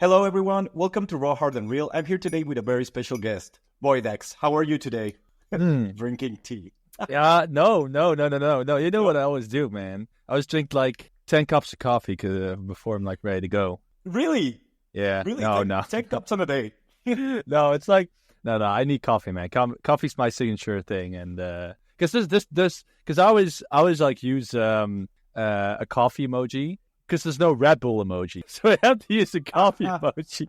Hello, everyone. Welcome to Raw, Hard, and Real. I'm here today with a very special guest, Voidax. How are you today? Drinking tea. No. You know what I always do, man? I always drink like 10 cups of coffee before I'm like ready to go. Really? Yeah. Really? No. 10 cups on a day. No, it's like no. I need coffee, man. Coffee's my signature thing, and because because I always like use a coffee emoji because there's no Red Bull emoji, so I have to use a coffee emoji.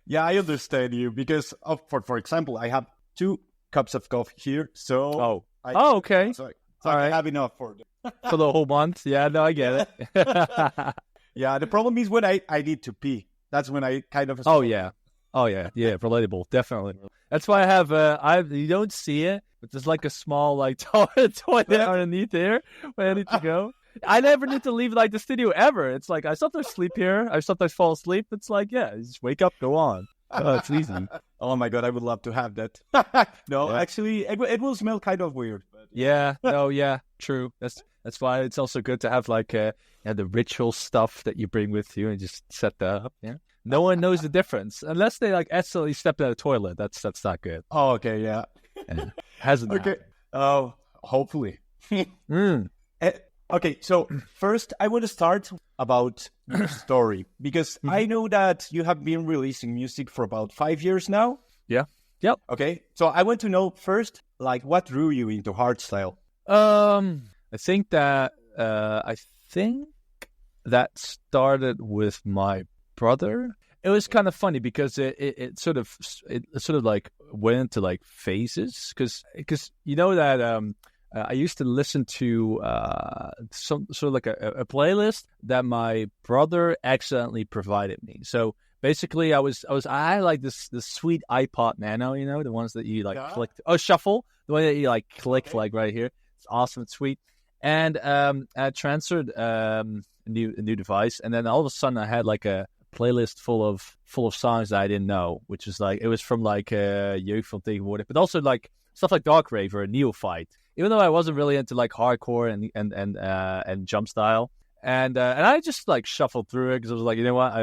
Yeah, I understand you because for example, I have 2 cups of coffee here, so okay. So All I right. have enough for the whole month. Yeah, no, I get it. Yeah, the problem is when I need to pee. That's when I kind of Yeah, relatable, definitely. That's why I have you don't see it, but there's like a small like toilet underneath there where I need to go. I never need to leave like the studio ever. It's like I sometimes sleep here, I sometimes fall asleep. It's like you just wake up, go on. Oh, it's easy. Oh my god, I would love to have that. No, Yeah. Actually, it will smell kind of weird. But... Yeah, true. That's why it's also good to have like the ritual stuff that you bring with you and just set that up. Yeah, no one knows the difference unless they like accidentally stepped out of the toilet. That's not good. Oh, okay, yeah. Hasn't Okay. happened. Oh, hopefully. Mm. Okay, so first I want to start about your story because I know that you have been releasing music for about 5 years now. Yeah. Yep. Okay, so I want to know first, like, what drew you into hardstyle? I think that started with my brother. It was kind of funny because it sort of like went into like phases because you know that I used to listen to some sort of like a playlist that my brother accidentally provided me. So basically, I had like this sweet iPod Nano, you know, the ones that you like click. Oh, shuffle, the one that you like click like right here. It's awesome, it's sweet. And I transferred a new device, and then all of a sudden I had like a playlist full of songs that I didn't know, which is like it was from like Jeugd van Tegenwoordig, but also like stuff like Dark Rave or Neophyte. Even though I wasn't really into like hardcore and jump style, and I just like shuffled through it because I was like, you know what, I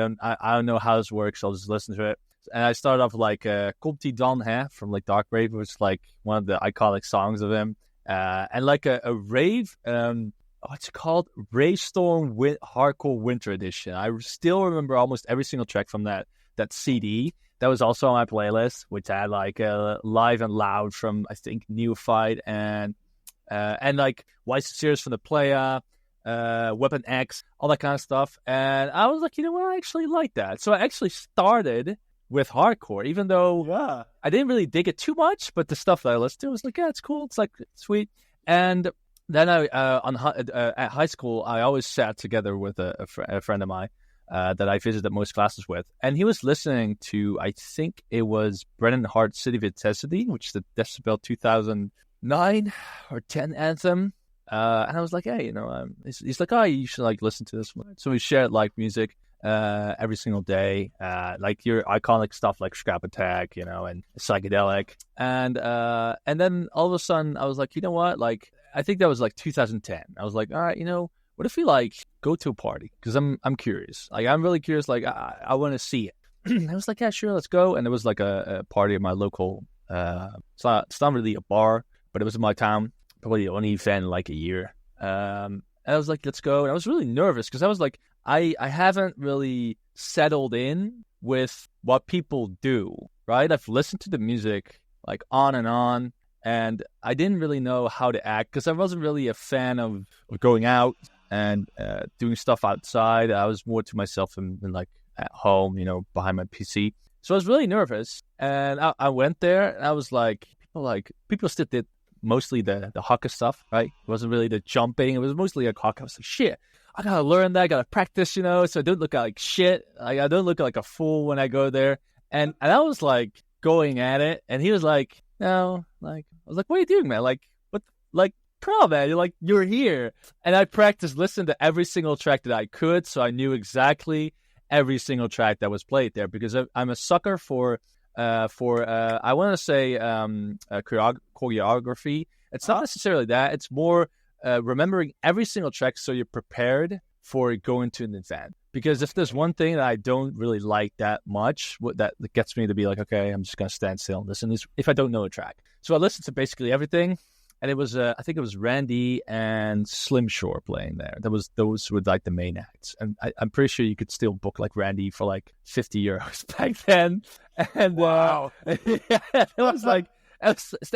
don't know how this works, so I'll just listen to it. And I started off like Komt-ie dan, hè, from like Dark Rave, which is like one of the iconic songs of him, and like a rave, what's it called? Ravestorm Hardcore Winter Edition. I still remember almost every single track from that CD. That was also on my playlist, which had like Live and Loud from I think Neophyte and like White Series from the Playa, Weapon X, all that kind of stuff. And I was like, you know what, I actually like that. So I actually started with hardcore, even though I didn't really dig it too much. But the stuff that I listened to was like, yeah, it's cool. It's like sweet. And then at high school, I always sat together with a friend of mine that I visited most classes with. And he was listening to, I think it was Brennan Hart's City of Intensity, which is the Decibel 2009 or 10 anthem. And I was like, hey, you know, he's like, oh, you should like listen to this one. So we shared like music every single day, like your iconic stuff like Scrap Attack, you know, and psychedelic. And then all of a sudden I was like, you know what? Like, I think that was like 2010. I was like, all right, you know, what if we like go to a party? Because I'm curious. Like, I'm really curious. Like, I want to see it. I was like, yeah, sure, let's go. And there was like a party at my local, it's not really a bar, but it was in my town. Probably the only event in like a year. And I was like, let's go. And I was really nervous because I was like, I haven't really settled in with what people do, right? I've listened to the music like on, and I didn't really know how to act because I wasn't really a fan of going out and doing stuff outside. I was more to myself and like at home, you know, behind my PC. So I was really nervous, and I went there, and I was like, people still did mostly the haka stuff, right? It wasn't really the jumping. It was mostly like haka. I was like, shit, I gotta learn that. I gotta practice, you know, so I don't look like shit. Like, I don't look like a fool when I go there. And I was like going at it, and he was like, no, like, I was like, what are you doing, man? Like, what, like, come on, man, you're here. And I practiced listening to every single track that I could, so I knew exactly every single track that was played there, because I'm a sucker for I want to say choreography. It's not necessarily that. It's more remembering every single track so you're prepared for going to an event. Because if there's one thing that I don't really like that much, that gets me to be like, okay, I'm just going to stand still and listen, is if I don't know a track. So I listened to basically everything. And it was, I think it was Randy and Slim Shore playing there. Those were like the main acts. And I'm pretty sure you could still book like Randy for like 50 euros back then. And wow. It was like,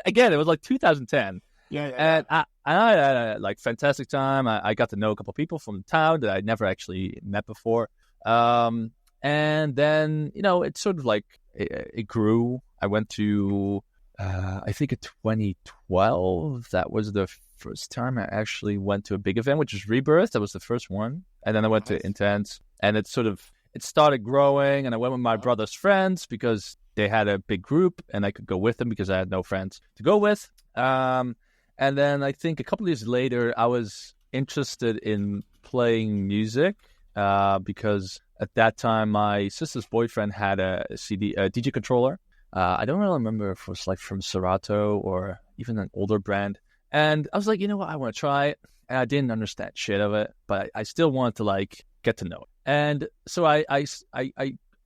again, it was like 2010. Yeah. And I had a like fantastic time. I got to know a couple of people from town that I'd never actually met before. And then, it sort of like, it grew. I went to... I think in 2012, that was the first time I actually went to a big event, which was Rebirth. That was the first one. And then I went to Intense, and it started growing. And I went with my brother's friends because they had a big group and I could go with them because I had no friends to go with. And then I think a couple of years later, I was interested in playing music because at that time, my sister's boyfriend had a DJ controller. I don't really remember if it was like from Serato or even an older brand. And I was like, you know what, I want to try it. And I didn't understand shit of it, but I still wanted to like get to know it. And so I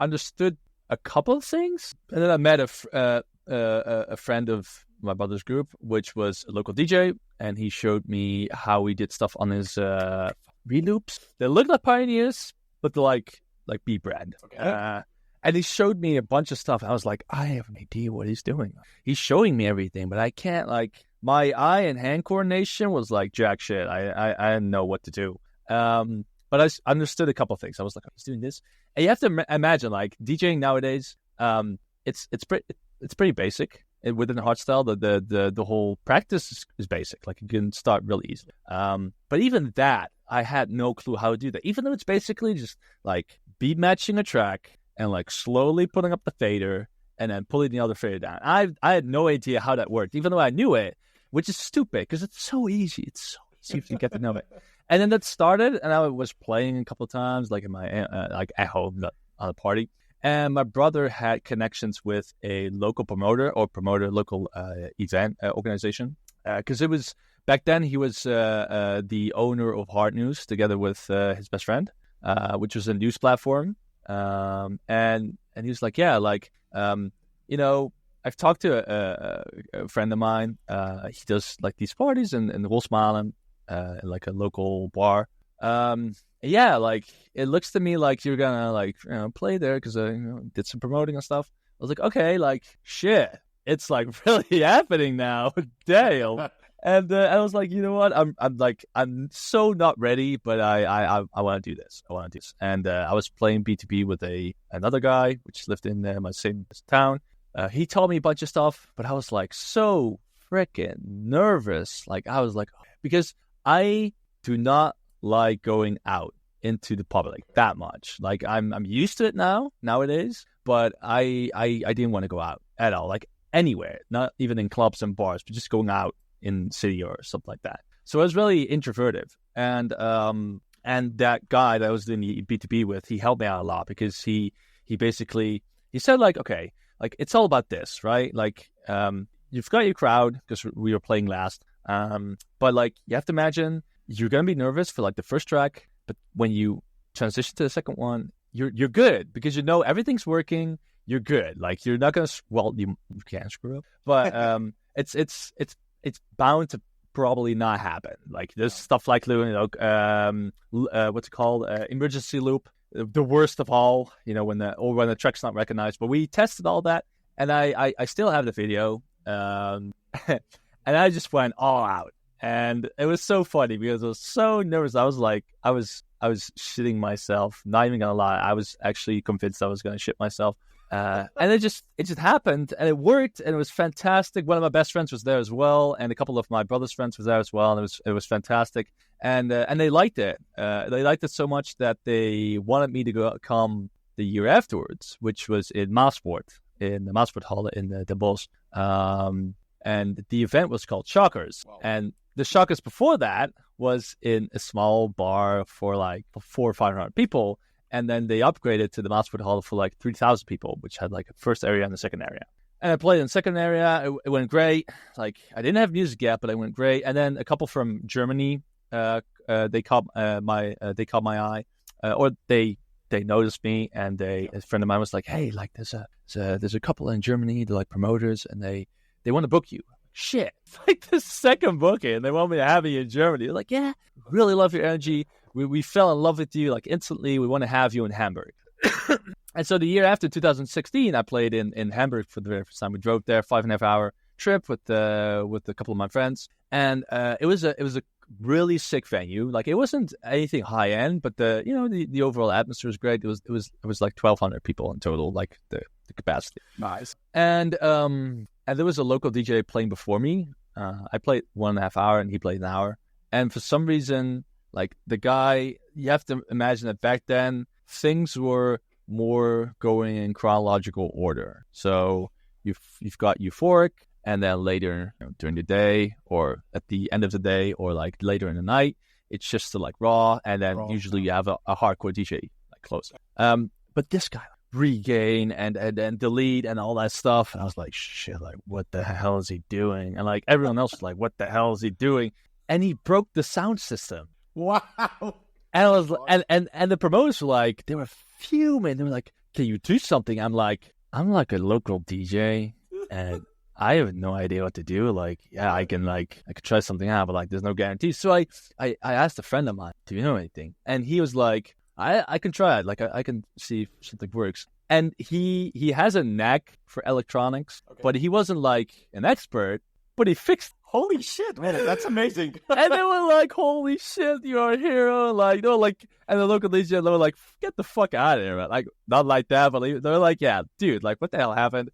understood a couple of things. And then I met a friend of my brother's group, which was a local DJ. And he showed me how he did stuff on his reloops. They look like Pioneers, but they're like B brand. Okay. And he showed me a bunch of stuff. I was like, I have an idea what he's doing. He's showing me everything, but I can't, my eye and hand coordination was like jack shit. I didn't know what to do. But I understood a couple of things. I was like, oh, he's doing this. And you have to imagine, like, DJing nowadays, it's pretty basic. Within Hardstyle, the whole practice is basic. Like, you can start really easily. But even that, I had no clue how to do that. Even though it's basically just, like, beat matching a track, and like slowly putting up the fader and then pulling the other fader down. I had no idea how that worked, even though I knew it, which is stupid because it's so easy. It's so easy if you get to know it. And then that started, and I was playing a couple of times, like in my like at home, not on a party. And my brother had connections with a local local event organization, because it was back then he was the owner of Hard News together with his best friend, which was a news platform. And he was like, yeah, like, I've talked to a friend of mine. He does like these parties in Rosmalen, like a local bar. Yeah, like it looks to me like you're gonna like play there because I did some promoting and stuff. I was like, okay, like shit, it's like really happening now. Damn. And I was like, you know what? I'm so not ready, but I want to do this. I want to do this. And I was playing B2B with another guy, which lived in my same town. He told me a bunch of stuff, but I was like so freaking nervous. Like I was like, because I do not like going out into the public that much. Like I'm used to it nowadays, but I didn't want to go out at all, like anywhere, not even in clubs and bars, but just going out in city or something like that. So I was really introverted, and that guy that I was doing the B2B with, he helped me out a lot because he said like, okay, like it's all about this, right? Like you've got your crowd because we were playing last, but like you have to imagine you're gonna be nervous for like the first track, but when you transition to the second one, you're good because everything's working. You're good. Like you're not gonna you can screw up, but it's bound to probably not happen. Like there's stuff like what's it called, emergency loop, the worst of all. When the track's not recognized. But we tested all that, and I still have the video, and I just went all out, and it was so funny because I was so nervous. I was like, I was shitting myself. Not even gonna lie, I was actually convinced I was gonna shit myself. And it just happened, and it worked, and it was fantastic. One of my best friends was there as well, and a couple of my brother's friends was there as well, and it was fantastic. And they liked it. They liked it so much that they wanted me to come the year afterwards, which was in Maasport, in the Maasport Hall in the Bosch. And the event was called Shockers. Wow. And the Shockers before that was in a small bar for like 400 or 500 people. And then they upgraded to the Maasport Hall for like 3,000 people, which had like a first area and a second area. And I played in the second area. It went great. Like I didn't have music yet, but it went great. And then a couple from Germany caught my eye, or they noticed me, and a friend of mine was like, hey, like there's a couple in Germany, they're like promoters, and they want to book you. Shit, it's like the second booking, and they want me to have you in Germany. They're like, yeah, really love your energy. We fell in love with you like instantly. We want to have you in Hamburg. And so the year after 2016, I played in Hamburg for the very first time. We drove there, 5.5 hour trip with a couple of my friends, and it was a really sick venue. Like, it wasn't anything high end, but the overall atmosphere was great. It was like 1,200 people in total, like the capacity. Nice. And there was a local DJ playing before me. I played 1.5 hour, and he played an hour. And for some reason, like, the guy, you have to imagine that back then things were more going in chronological order. So you've got euphoric, and then later, during the day, or at the end of the day, or like later in the night, it's just like raw, and then usually you have a hardcore DJ like closer. But this guy, regain and delete and all that stuff, and I was like, shit, like, what the hell is he doing? And like everyone else was like, what the hell is he doing? And he broke the sound system. Wow. And I was and the promoters were like, they were fuming. They were like, can you do something? I'm like a local DJ, and I have no idea what to do. Like, yeah, I can try something out, but like, there's no guarantee. So I asked a friend of mine, do you know anything? And he was like, I can try it. Like, I can see if something works. And he has a knack for electronics, but he wasn't like an expert, but he fixed. Holy shit, man, that's amazing. And they were like, holy shit, you're a hero. Like, and the local DJ, they were like, get the fuck out of here, man. Like, not like that, but they're like, yeah, dude, like, what the hell happened?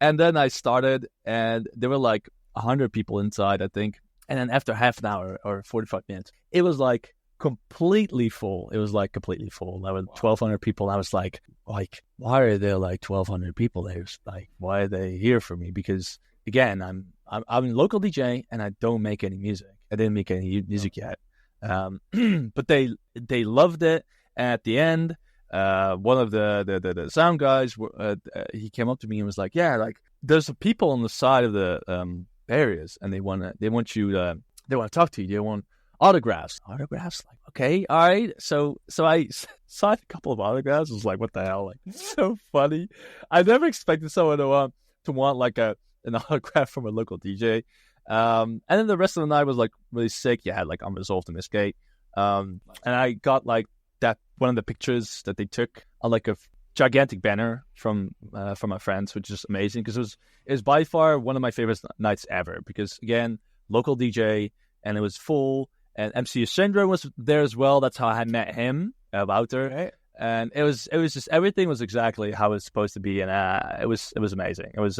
And then I started, and there were like 100 people inside, I think. And then after half an hour or 45 minutes, it was like completely full. It was like completely full. There were 1,200 people. And I was like, why are there like 1,200 people there? Like, why are they here for me? Because again, I'm a local DJ, and I don't make any music. I didn't make any music yet. But they loved it. And at the end, one of the sound guys, he came up to me and was like, yeah, like, there's people on the side of the barriers, and they want to talk to you. They want autographs. Like, okay, all right. So I signed a couple of autographs. I was like, what the hell? Like, it's so funny. I never expected someone to want like an autograph from a local DJ. And then the rest of the night was like really sick. You had like Unresolved and Escape. And I got like that one of the pictures that they took on like a gigantic banner from my friends, which is amazing, because it was by far one of my favorite nights ever, because again, local DJ, and it was full, and MC Ascendra was there as well. That's how I met him, Wouter. Right. And it was just, everything was exactly how it was supposed to be, and it was amazing. It was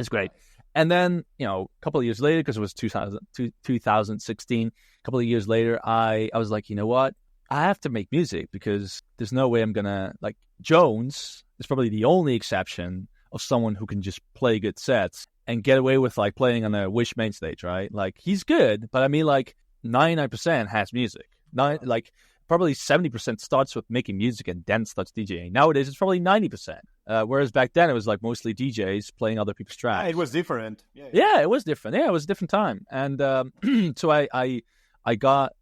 great. And then, a couple of years later, because it was 2016, a couple of years later, I was like, you know what? I have to make music, because there's no way I'm gonna, like, Jones is probably the only exception of someone who can just play good sets and get away with like playing on a Wish main stage, right? Like, he's good, but I mean, like, 99% has music. Probably 70% starts with making music and then starts DJing. Nowadays, it's probably 90%. Whereas back then, it was like mostly DJs playing other people's tracks. Yeah, it was different. Yeah, it was different. Yeah, it was a different time. And so I got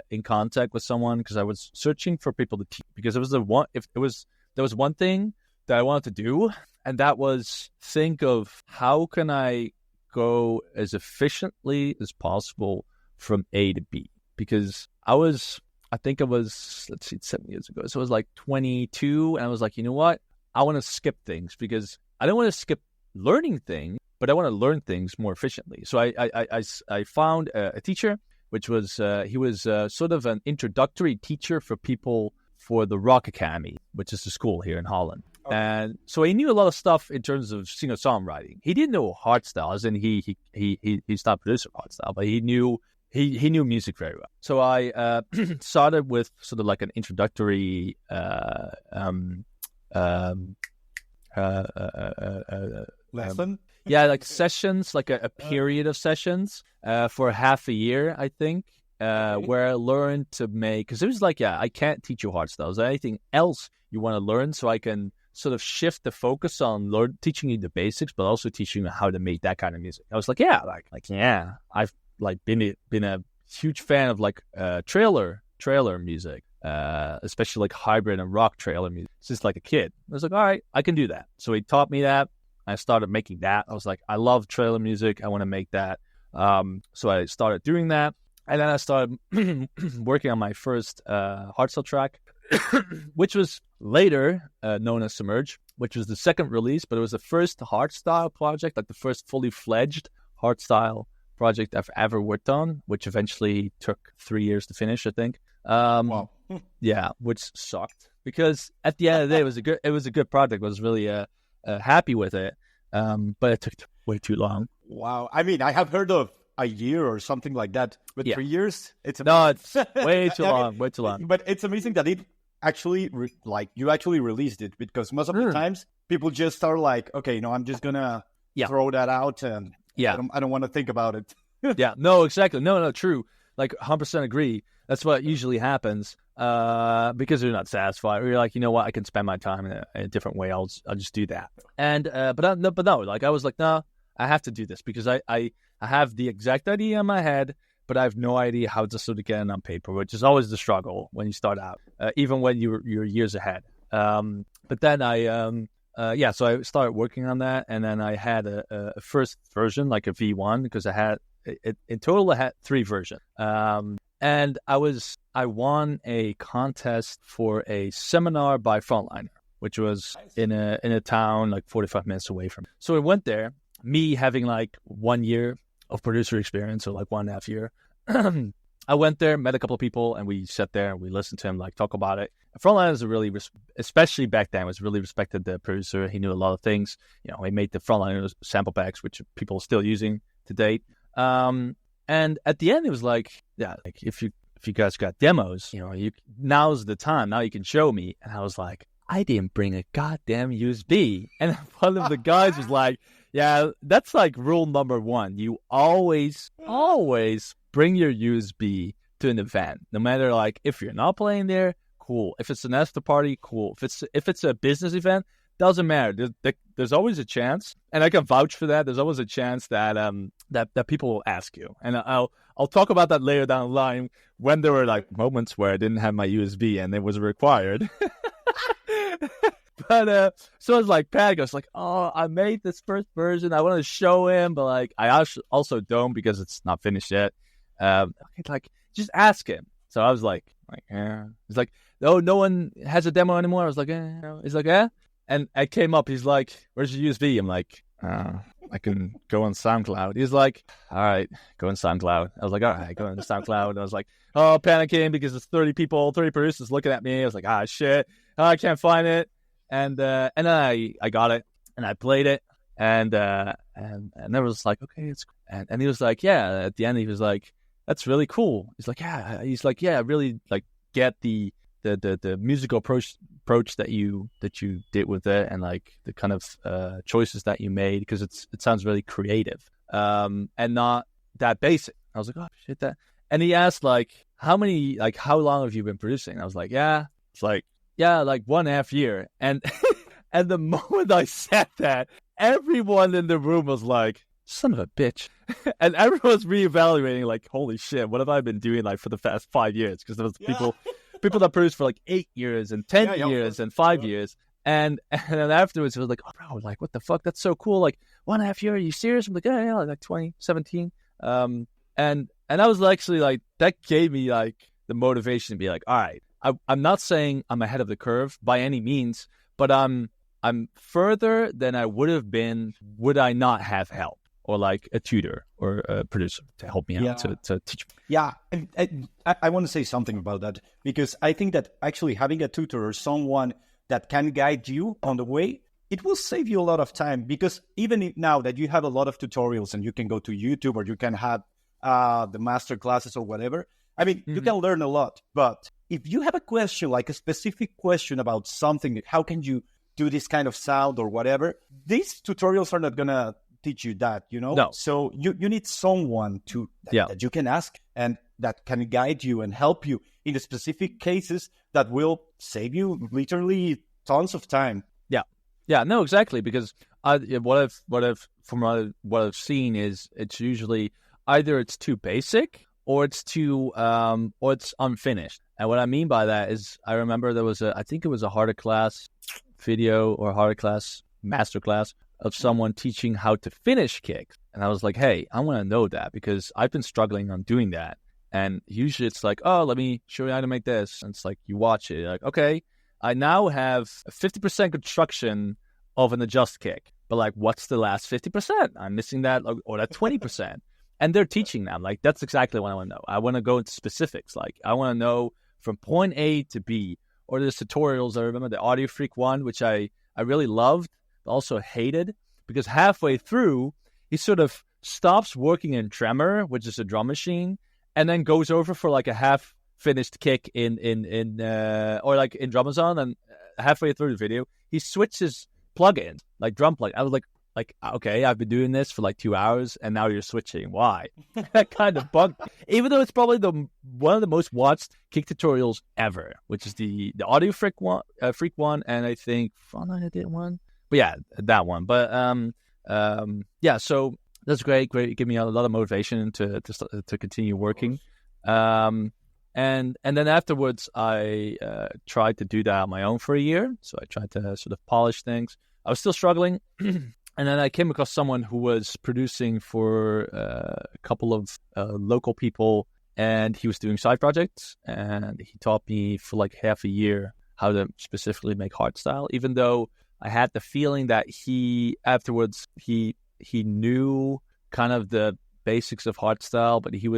in contact with someone, because I was searching for people to teach, because there was one thing that I wanted to do, and that was think of how can I go as efficiently as possible from A to B, because I think it was, let's see, 7 years ago. So it was like 22. And I was like, you know what? I want to skip things, because I don't want to skip learning things, but I want to learn things more efficiently. So I found a teacher, which was, he was sort of an introductory teacher for people for the Rock Academy, which is the school here in Holland. Okay. And so he knew a lot of stuff in terms of singer-songwriting. He didn't know hardstyle, as in he's not producer of hardstyle, but he knew music very well. So I started with sort of like an introductory lesson. Yeah, like sessions, like a period of sessions for half a year, I think, where I learned to make, because it was like, I can't teach you hardstyle. Is there anything else you want to learn, so I can sort of shift the focus on teaching you the basics, but also teaching you how to make that kind of music? I was like, I've like been a huge fan of like trailer music, especially like hybrid and rock trailer music since like a kid. I was like, all right, I can do that. So he taught me that. I started making that. I was like, I love trailer music. I want to make that. So I started doing that. And then I started working on my first Hardstyle track, which was later known as Submerge, which was the second release, but it was the first Hardstyle project, like the first fully fledged Hardstyle project I've ever worked on, which eventually took 3 years to finish, I think. Wow. Yeah, which sucked because at the end of the day, it was a good project. I was really happy with it, but it took way too long. Wow. I mean, I have heard of a year or something like that, but 3 years, it's amazing. No, it's way too long, way too long. But it's amazing that it actually, you actually released it, because most of the times people just are like, okay, I'm just gonna throw that out, and I don't want to think about it. Yeah, no, exactly. No, true. Like 100% agree. That's what usually happens because you're not satisfied. Or you're like, you know what, I can spend my time in a different way. I'll just do that. And but no, like I was like, no, I have to do this because I have the exact idea in my head, but I have no idea how to sort of get it on paper, which is always the struggle when you start out, even when you're years ahead. But then so I started working on that, and then I had a first version, like a V1, because I had in total I had 3 versions. And I won a contest for a seminar by Frontliner, which was in a town like 45 minutes away from me. So I went there, me having like 1 year of producer experience, or like 1.5 years. I went there, met a couple of people, and we sat there and we listened to him like talk about it. Frontliner is especially back then, was really respected the producer. He knew a lot of things. He made the Frontliner sample packs, which people are still using to date. And at the end, it was like, like if you guys got demos, now's the time. Now you can show me. And I was like, I didn't bring a goddamn USB. And one of the guys was like, yeah, that's like rule number 1. You always bring your USB to an event, no matter like if you're not playing there, cool. If it's an after party, cool. If it's a business event, doesn't matter. There's always a chance, and I can vouch for that. There's always a chance that that people will ask you, and I'll talk about that later down the line when there were like moments where I didn't have my USB and it was required. But so I was like, Pat goes like, oh, I made this first version. I want to show him, but like I also don't because it's not finished yet. Like just ask him. So I was like, yeah. He's like, oh, no one has a demo anymore. I was like, He's like, yeah. And I came up. He's like, where's your USB? I'm like, I can go on SoundCloud. He's like, all right, go on SoundCloud. I was like, all right, go on SoundCloud. I was like, oh, panicking because there's 30 producers looking at me. I was like, shit, I can't find it. And then I got it and I played it, and I was like, okay, it's and he was like, yeah. At the end, he was like, that's really cool. He's like, yeah. I really like get the musical approach that you did with it, and like the kind of choices that you made, because it sounds really creative and not that basic. I was like, oh shit, that. And he asked like, how long have you been producing? I was like, yeah. It's like, yeah, like 1.5 years. And and the moment I said that, everyone in the room was like, son of a bitch. And everyone was reevaluating like, holy shit, what have I been doing like for the past 5 years? Because there was people that produced for like 8 years and 10 years and 5 years. And then afterwards it was like, oh bro, like what the fuck? That's so cool. Like 1.5 years, are you serious? I'm like, yeah, like 2017. And I was actually like, that gave me like the motivation to be like, all right, I'm not saying I'm ahead of the curve by any means, but I'm further than I would have been would I not have help, or like a tutor or a producer to help me out to teach me. Yeah, and I want to say something about that, because I think that actually having a tutor or someone that can guide you on the way, it will save you a lot of time, because even now that you have a lot of tutorials and you can go to YouTube or you can have the master classes or whatever, I mean, you can learn a lot. But if you have a question, like a specific question about something, how can you do this kind of sound or whatever, these tutorials are not going to teach you that, No. So you need someone that you can ask and that can guide you and help you in the specific cases that will save you literally tons of time. Yeah, no, exactly. Because what I've seen is it's usually either it's too basic or it's unfinished. And what I mean by that is, I remember there was I think it was a harder class video or harder class masterclass of someone teaching how to finish kicks. And I was like, hey, I want to know that because I've been struggling on doing that. And usually it's like, oh, let me show you how to make this. And it's like, you watch it, you're like, okay, I now have a 50% construction of an adjust kick. But like, what's the last 50%? I'm missing that, or that 20%. And they're teaching them. Like, that's exactly what I want to know. I want to go into specifics. Like, I want to know from point A to B. Or there's tutorials. I remember the Audio Freak one, which I really loved, but also hated. Because halfway through, he sort of stops working in Tremor, which is a drum machine, and then goes over for like a half-finished kick in Dramazon. And halfway through the video, he switches plugins, like drum plug. I was like, okay, I've been doing this for like 2 hours, and now you're switching. Why? That kind of bugged me. Even though it's probably one of the most watched kick tutorials ever, which is the Audio Freak one, and I think Frontline did one. But yeah, that one. But yeah, so that's great. It gave me a lot of motivation to continue working. And then afterwards, I tried to do that on my own for a year. So I tried to sort of polish things. I was still struggling. And then I came across someone who was producing for a couple of local people, and he was doing side projects. And he taught me for like half a year how to specifically make hardstyle, even though I had the feeling that he knew kind of the basics of hardstyle, but he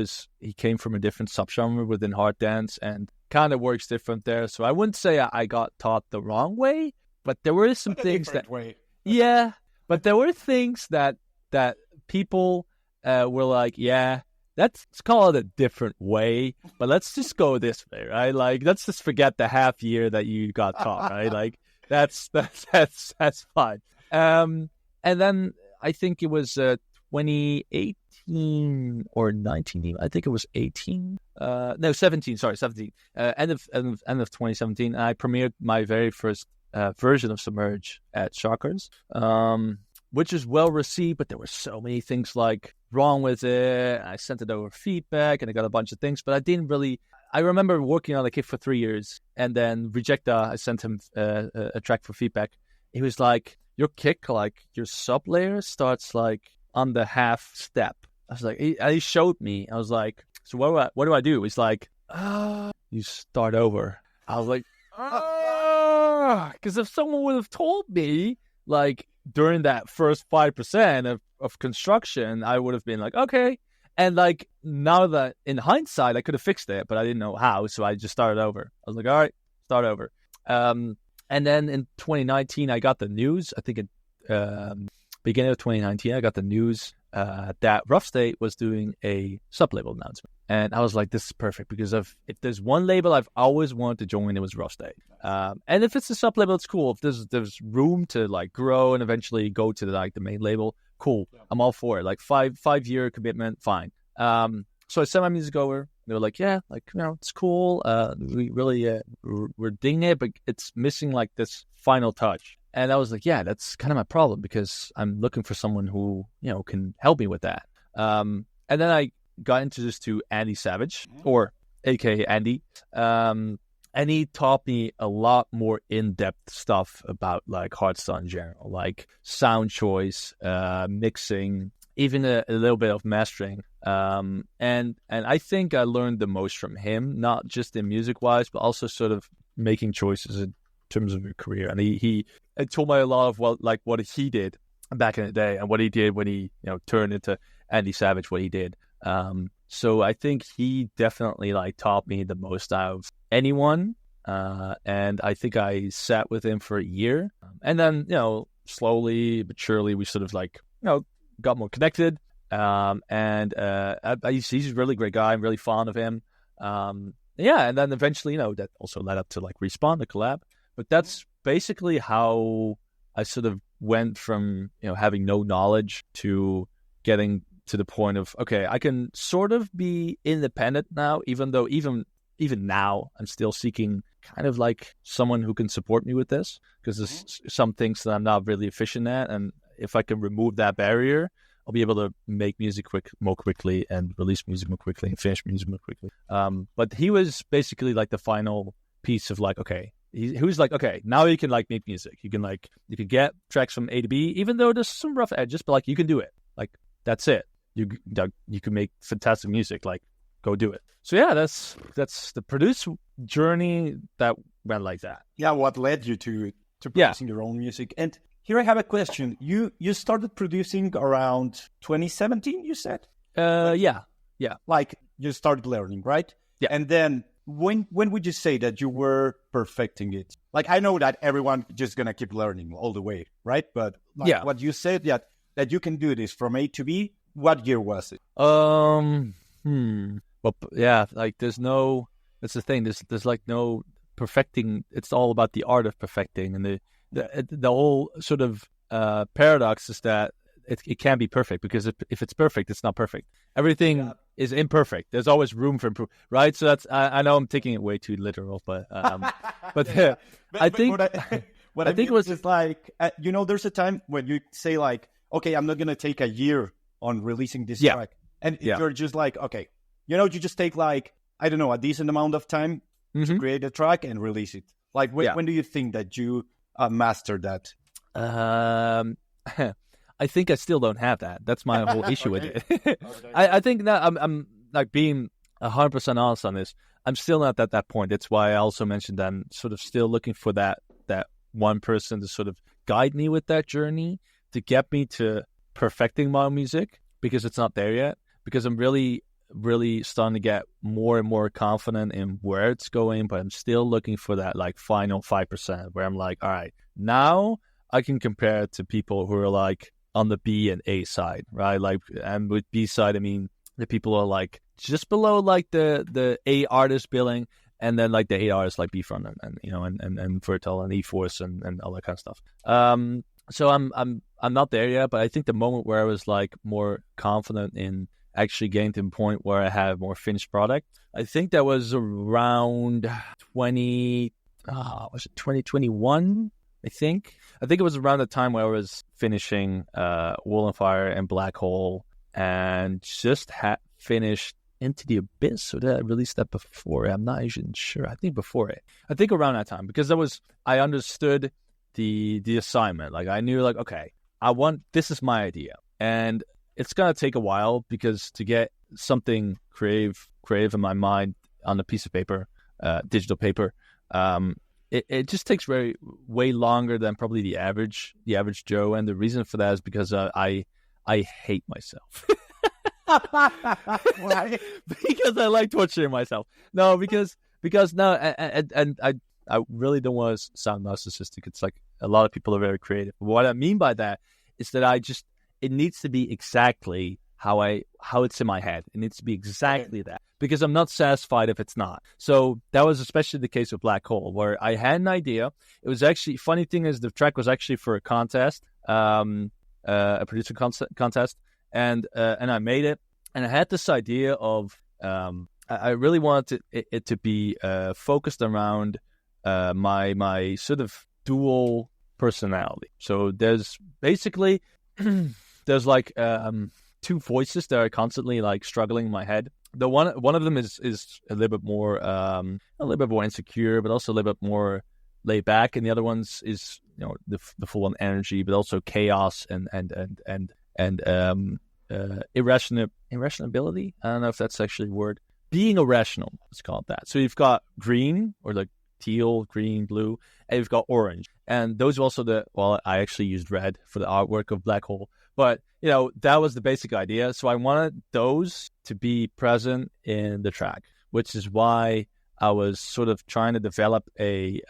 came from a different subgenre within hard dance and kind of works different there. So I wouldn't say I got taught the wrong way, but there were some things that way. Yeah. But there were things that people were like, yeah, let's call it a different way, but let's just go this way, right? Like, let's just forget the half year that you got taught, right? Like, that's fine. And then I think it was 2018 or 19. I think it was 18. No, 17. Sorry, 17. End of 2017. I premiered my very first version of Submerge at Shockers, which is well received, but there were so many things like wrong with it. I sent it over feedback and I got a bunch of things, but I didn't really. I remember working on the kit for 3 years, and then Rejecta, I sent him a track for feedback. He was like, your kick, like your sub layer starts like on the half step. I was like, he showed me. I was like, so what do I do? He's like, you start over. I was like, because if someone would have told me, like, during that first 5% of construction, I would have been like, okay. And like, now that in hindsight, I could have fixed it, but I didn't know how. So I just started over. I was like, all right, start over. And then in 2019, I got the news. I think beginning of 2019, I got the news that Rough State was doing a sub-label announcement. And I was like, this is perfect, because if there's one label I've always wanted to join, it was Rough State. And if it's a sub-label, it's cool. If there's room to like grow and eventually go to the main label, cool. Yeah. I'm all for it. Like 5-year commitment, fine. So I sent my music over. They were like, yeah, like, it's cool. We really, we're digging it, but it's missing like this final touch. And I was like, yeah, that's kind of my problem, because I'm looking for someone who, can help me with that. And then I got introduced to Andy Savage, or aka Andy. And he taught me a lot more in-depth stuff about like hardstyle in general, like sound choice, mixing, even a little bit of mastering. And I think I learned the most from him, not just in music-wise, but also sort of making choices in terms of your career. And he told me a lot of what he did back in the day, and what he did when he turned into Andy Savage, what he did. So I think he definitely like taught me the most out of anyone. And I think I sat with him for a year, and then slowly but surely we sort of like got more connected. And he's a really great guy. I'm really fond of him. Yeah, and then eventually that also led up to like Respawn, the collab. But that's basically how I sort of went from having no knowledge to getting to the point of, okay, I can sort of be independent now, even though even now I'm still seeking kind of like someone who can support me with this, because there's some things that I'm not really efficient at, and if I can remove that barrier, I'll be able to make music more quickly and release music more quickly and finish music more quickly. But he was basically like the final piece of like, okay, he was like, okay, now you can like make music. You can get tracks from A to B, even though there's some rough edges, but like you can do it. Like that's it. You can make fantastic music. Like go do it. So yeah, that's the produce journey that went like that. Yeah, what led you to producing your own music? And here I have a question. You started producing around 2017, you said? Yeah. Like you started learning, right? Yeah. And then when would you say that you were perfecting it? Like I know that everyone just gonna keep learning all the way, right? But like what you said that you can do this from A to B. What year was it? Well, yeah, like that's the thing. There's like no perfecting. It's all about the art of perfecting, and the whole sort of paradox is that it can't be perfect, because if it's perfect, it's not perfect. Everything is imperfect. There's always room for improvement, right? So that's I know I'm taking it way too literal, but I think what I think was just like there's a time when you say like, okay, I'm not gonna take a year on releasing this track, and you're just like, okay, you just take like, I don't know, a decent amount of time to create a track and release it. Like when do you think that you mastered that? I think I still don't have that. That's my whole issue with it. I think that I'm like being 100% honest on this. I'm still not at that point. That's why I also mentioned that I'm sort of still looking for that one person to sort of guide me with that journey, to get me to perfecting my music, because it's not there yet. Because I'm really, really starting to get more and more confident in where it's going, but I'm still looking for that like final 5% where I'm like, all right, now I can compare it to people who are like on the B and A side, right? Like, and with B side, I mean the people are like just below like the A artist billing, and then like the A artist like B front and Vertel and E force and all that kind of stuff. So I'm not there yet, but I think the moment where I was like more confident in actually getting to the point where I have more finished product, I think that was around 2021. I think it was around the time where I was finishing Wall and Fire and Black Hole, and just finished Into the Abyss. So did I release that before? I'm not even sure. I think before it. I think around that time, because I understood the assignment. Like I knew like, okay, this is my idea, and it's gonna take a while, because to get something creative in my mind on a piece of paper, digital paper, it just takes way longer than probably the average Joe. And the reason for that is because I hate myself. Why? Because I like torturing myself. No, because no, and I really don't want to sound narcissistic. It's like a lot of people are very creative. But what I mean by that is that it needs to be exactly how it's in my head. It needs to be exactly that, because I'm not satisfied if it's not. So that was especially the case with Black Hole, where I had an idea. It was actually, funny thing is, the track was actually for a contest, a producer contest, and I made it. And I had this idea of I really wanted it to be focused around my sort of dual personality. So there's basically there's like two voices that are constantly like struggling in my head. The one of them is a little bit more insecure, but also a little bit more laid back, and the other one's is the full on energy, but also chaos and irrationality. I don't know if that's actually a word. Being irrational, let's call it that. So you've got green, or like teal, green, blue, and you've got orange. And those are also I actually used red for the artwork of Black Hole. But, that was the basic idea. So I wanted those to be present in the track, which is why I was sort of trying to develop a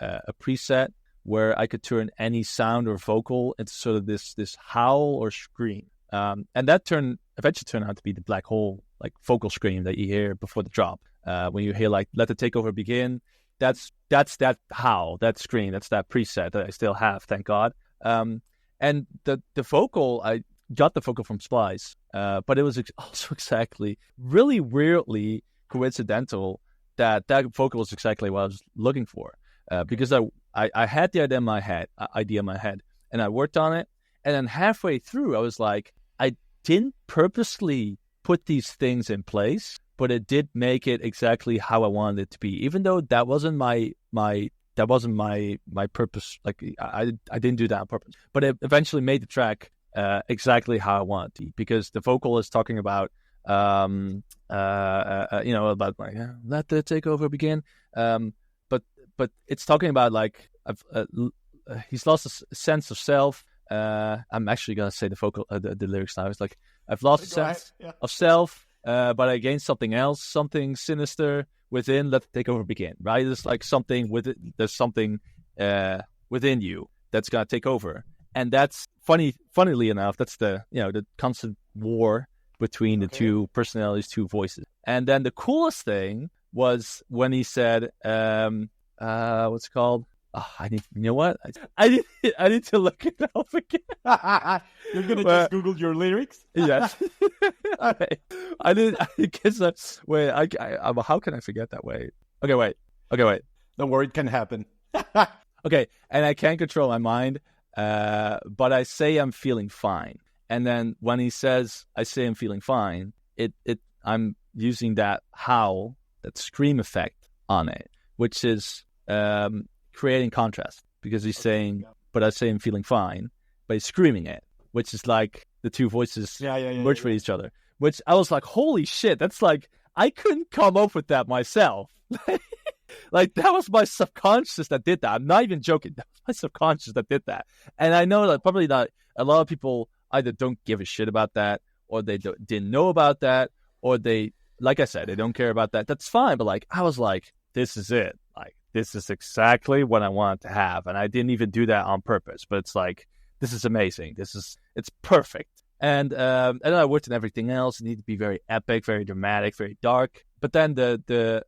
preset where I could turn any sound or vocal into sort of this howl or scream. And that eventually turned out to be the Black Hole, like vocal scream that you hear before the drop. When you hear like "Let the Takeover Begin," that's that howl, that scream, that's that preset that I still have, thank God. And the vocal, I got the vocal from Splice, but it was also exactly, really weirdly coincidental that vocal was exactly what I was looking for, because I had the idea in my head, and I worked on it, and then halfway through I was like, didn't purposely put these things in place, but it did make it exactly how I wanted it to be. Even though that wasn't my purpose. Like I didn't do that on purpose, but it eventually made the track exactly how I wanted it to be, because the vocal is talking about about like let the takeover begin. But it's talking about like he's lost a sense of self. I'm actually gonna say the vocal, the lyrics now. It's like, I've lost a sense of self, but I gained something else, something sinister within. Let the takeover begin. Right? There's like something with it. There's something within you that's gonna take over, and that's funnily enough, that's the constant war between the two personalities, two voices. And then the coolest thing was when he said, what's it called? Oh, you know what? I need to look it up again. You're gonna just Google your lyrics? Yes. Okay. I guess wait. How can I forget that? Wait. Okay. Wait. Don't worry, it can happen. Okay. And I can't control my mind. But I say I'm feeling fine. And then when he says, I say I'm feeling fine, I'm using that howl, that scream effect on it, which is creating contrast, because he's saying, but I say I'm feeling fine, but he's screaming it, which is like the two voices merge with each other, which I was like, holy shit, that's like, I couldn't come up with that myself. Like, that was my subconscious that did that. I'm not even joking. That was my subconscious that did that. And I know that probably not a lot of people either don't give a shit about that, or they didn't know about that, or they, like I said, they don't care about that. That's fine. But like, I was like, this is it. Like, this is exactly what I wanted to have. And I didn't even do that on purpose, but it's like, this is amazing. It's perfect. And then I worked on everything else. It needed to be very epic, very dramatic, very dark. But then the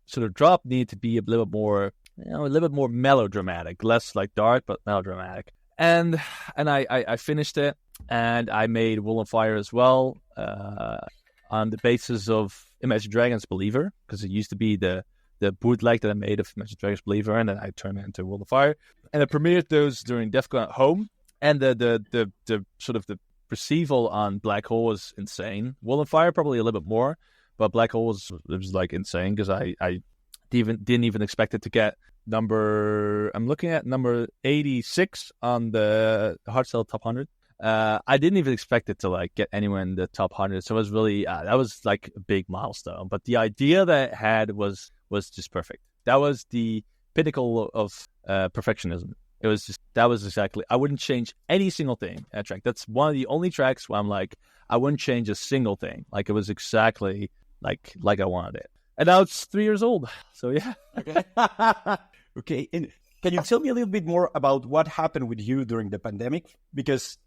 sort of drop needed to be a little bit more, a little bit more melodramatic, less like dark, but melodramatic. And I finished it, and I made Wool and Fire as well, on the basis of Imagine Dragons' Believer, because it used to be the bootleg that I made of Imagine Dragons' Believer, and then I turned it into Wool and Fire. And I premiered those during DEF CON at home, and the sort of the perceival on Black Hole was insane. Wool and Fire probably a little bit more, but Black Hole was like insane, because I didn't even expect it to get I'm looking at number 86 on the Hardstyle Top 100. I didn't even expect it to like get anywhere in the top 100. So it was really, that was like a big milestone. But the idea that it had was just perfect. That was the pinnacle of perfectionism. It was just, that was exactly, I wouldn't change any single thing in that track. That's one of the only tracks where I'm like, I wouldn't change a single thing. Like, it was exactly like I wanted it. And now it's 3 years old. So yeah. Okay. Okay. And can you tell me a little bit more about what happened with you during the pandemic? Because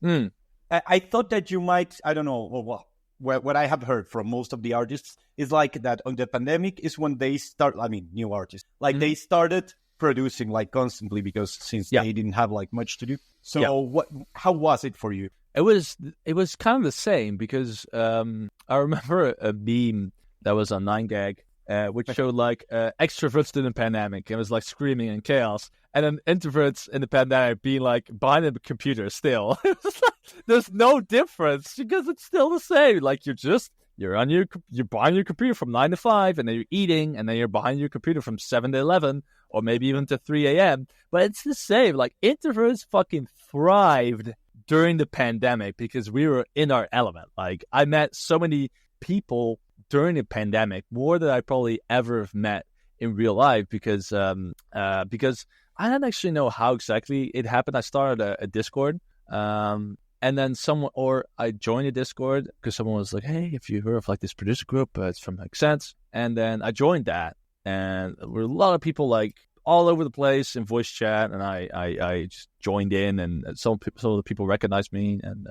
I thought that you might, I don't know, well, what I have heard from most of the artists is like that on the pandemic is when they start, I mean, new artists, like they started producing like constantly, because since they didn't have like much to do. So how was it for you? It was kind of the same, because I remember a meme that was on 9gag, which showed like extroverts in the pandemic, and it was like screaming and chaos, and then introverts in the pandemic being like behind the computer still. There's no difference, because it's still the same. Like, you're behind your computer from 9 to 5, and then you're eating, and then you're behind your computer from 7 to 11, or maybe even to 3 a.m. But it's the same. Like, introverts fucking thrived during the pandemic because we were in our element. Like, I met so many people during the pandemic, more than I probably ever have met in real life, because I don't actually know how exactly it happened. I started a Discord, and then I joined a Discord because someone was like, hey, if you heard of like this producer group, it's from Make Sense. And then I joined that, and there were a lot of people like all over the place in voice chat, and I just joined in, and some of the people recognized me, and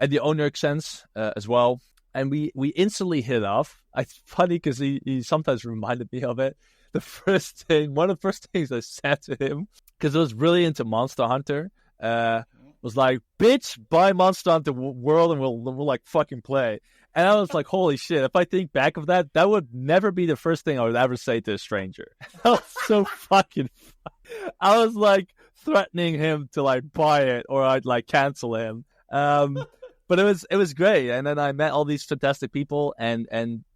the owner Sense as well. And we instantly hit off. It's funny because he sometimes reminded me of it. One of the first things I said to him, because I was really into Monster Hunter, was like, bitch, buy Monster Hunter World and we'll like fucking play. And I was like, holy shit, if I think back of that, that would never be the first thing I would ever say to a stranger. That was so fucking fun. I was like threatening him to like buy it, or I'd like cancel him. But it was great, and then I met all these fantastic people, and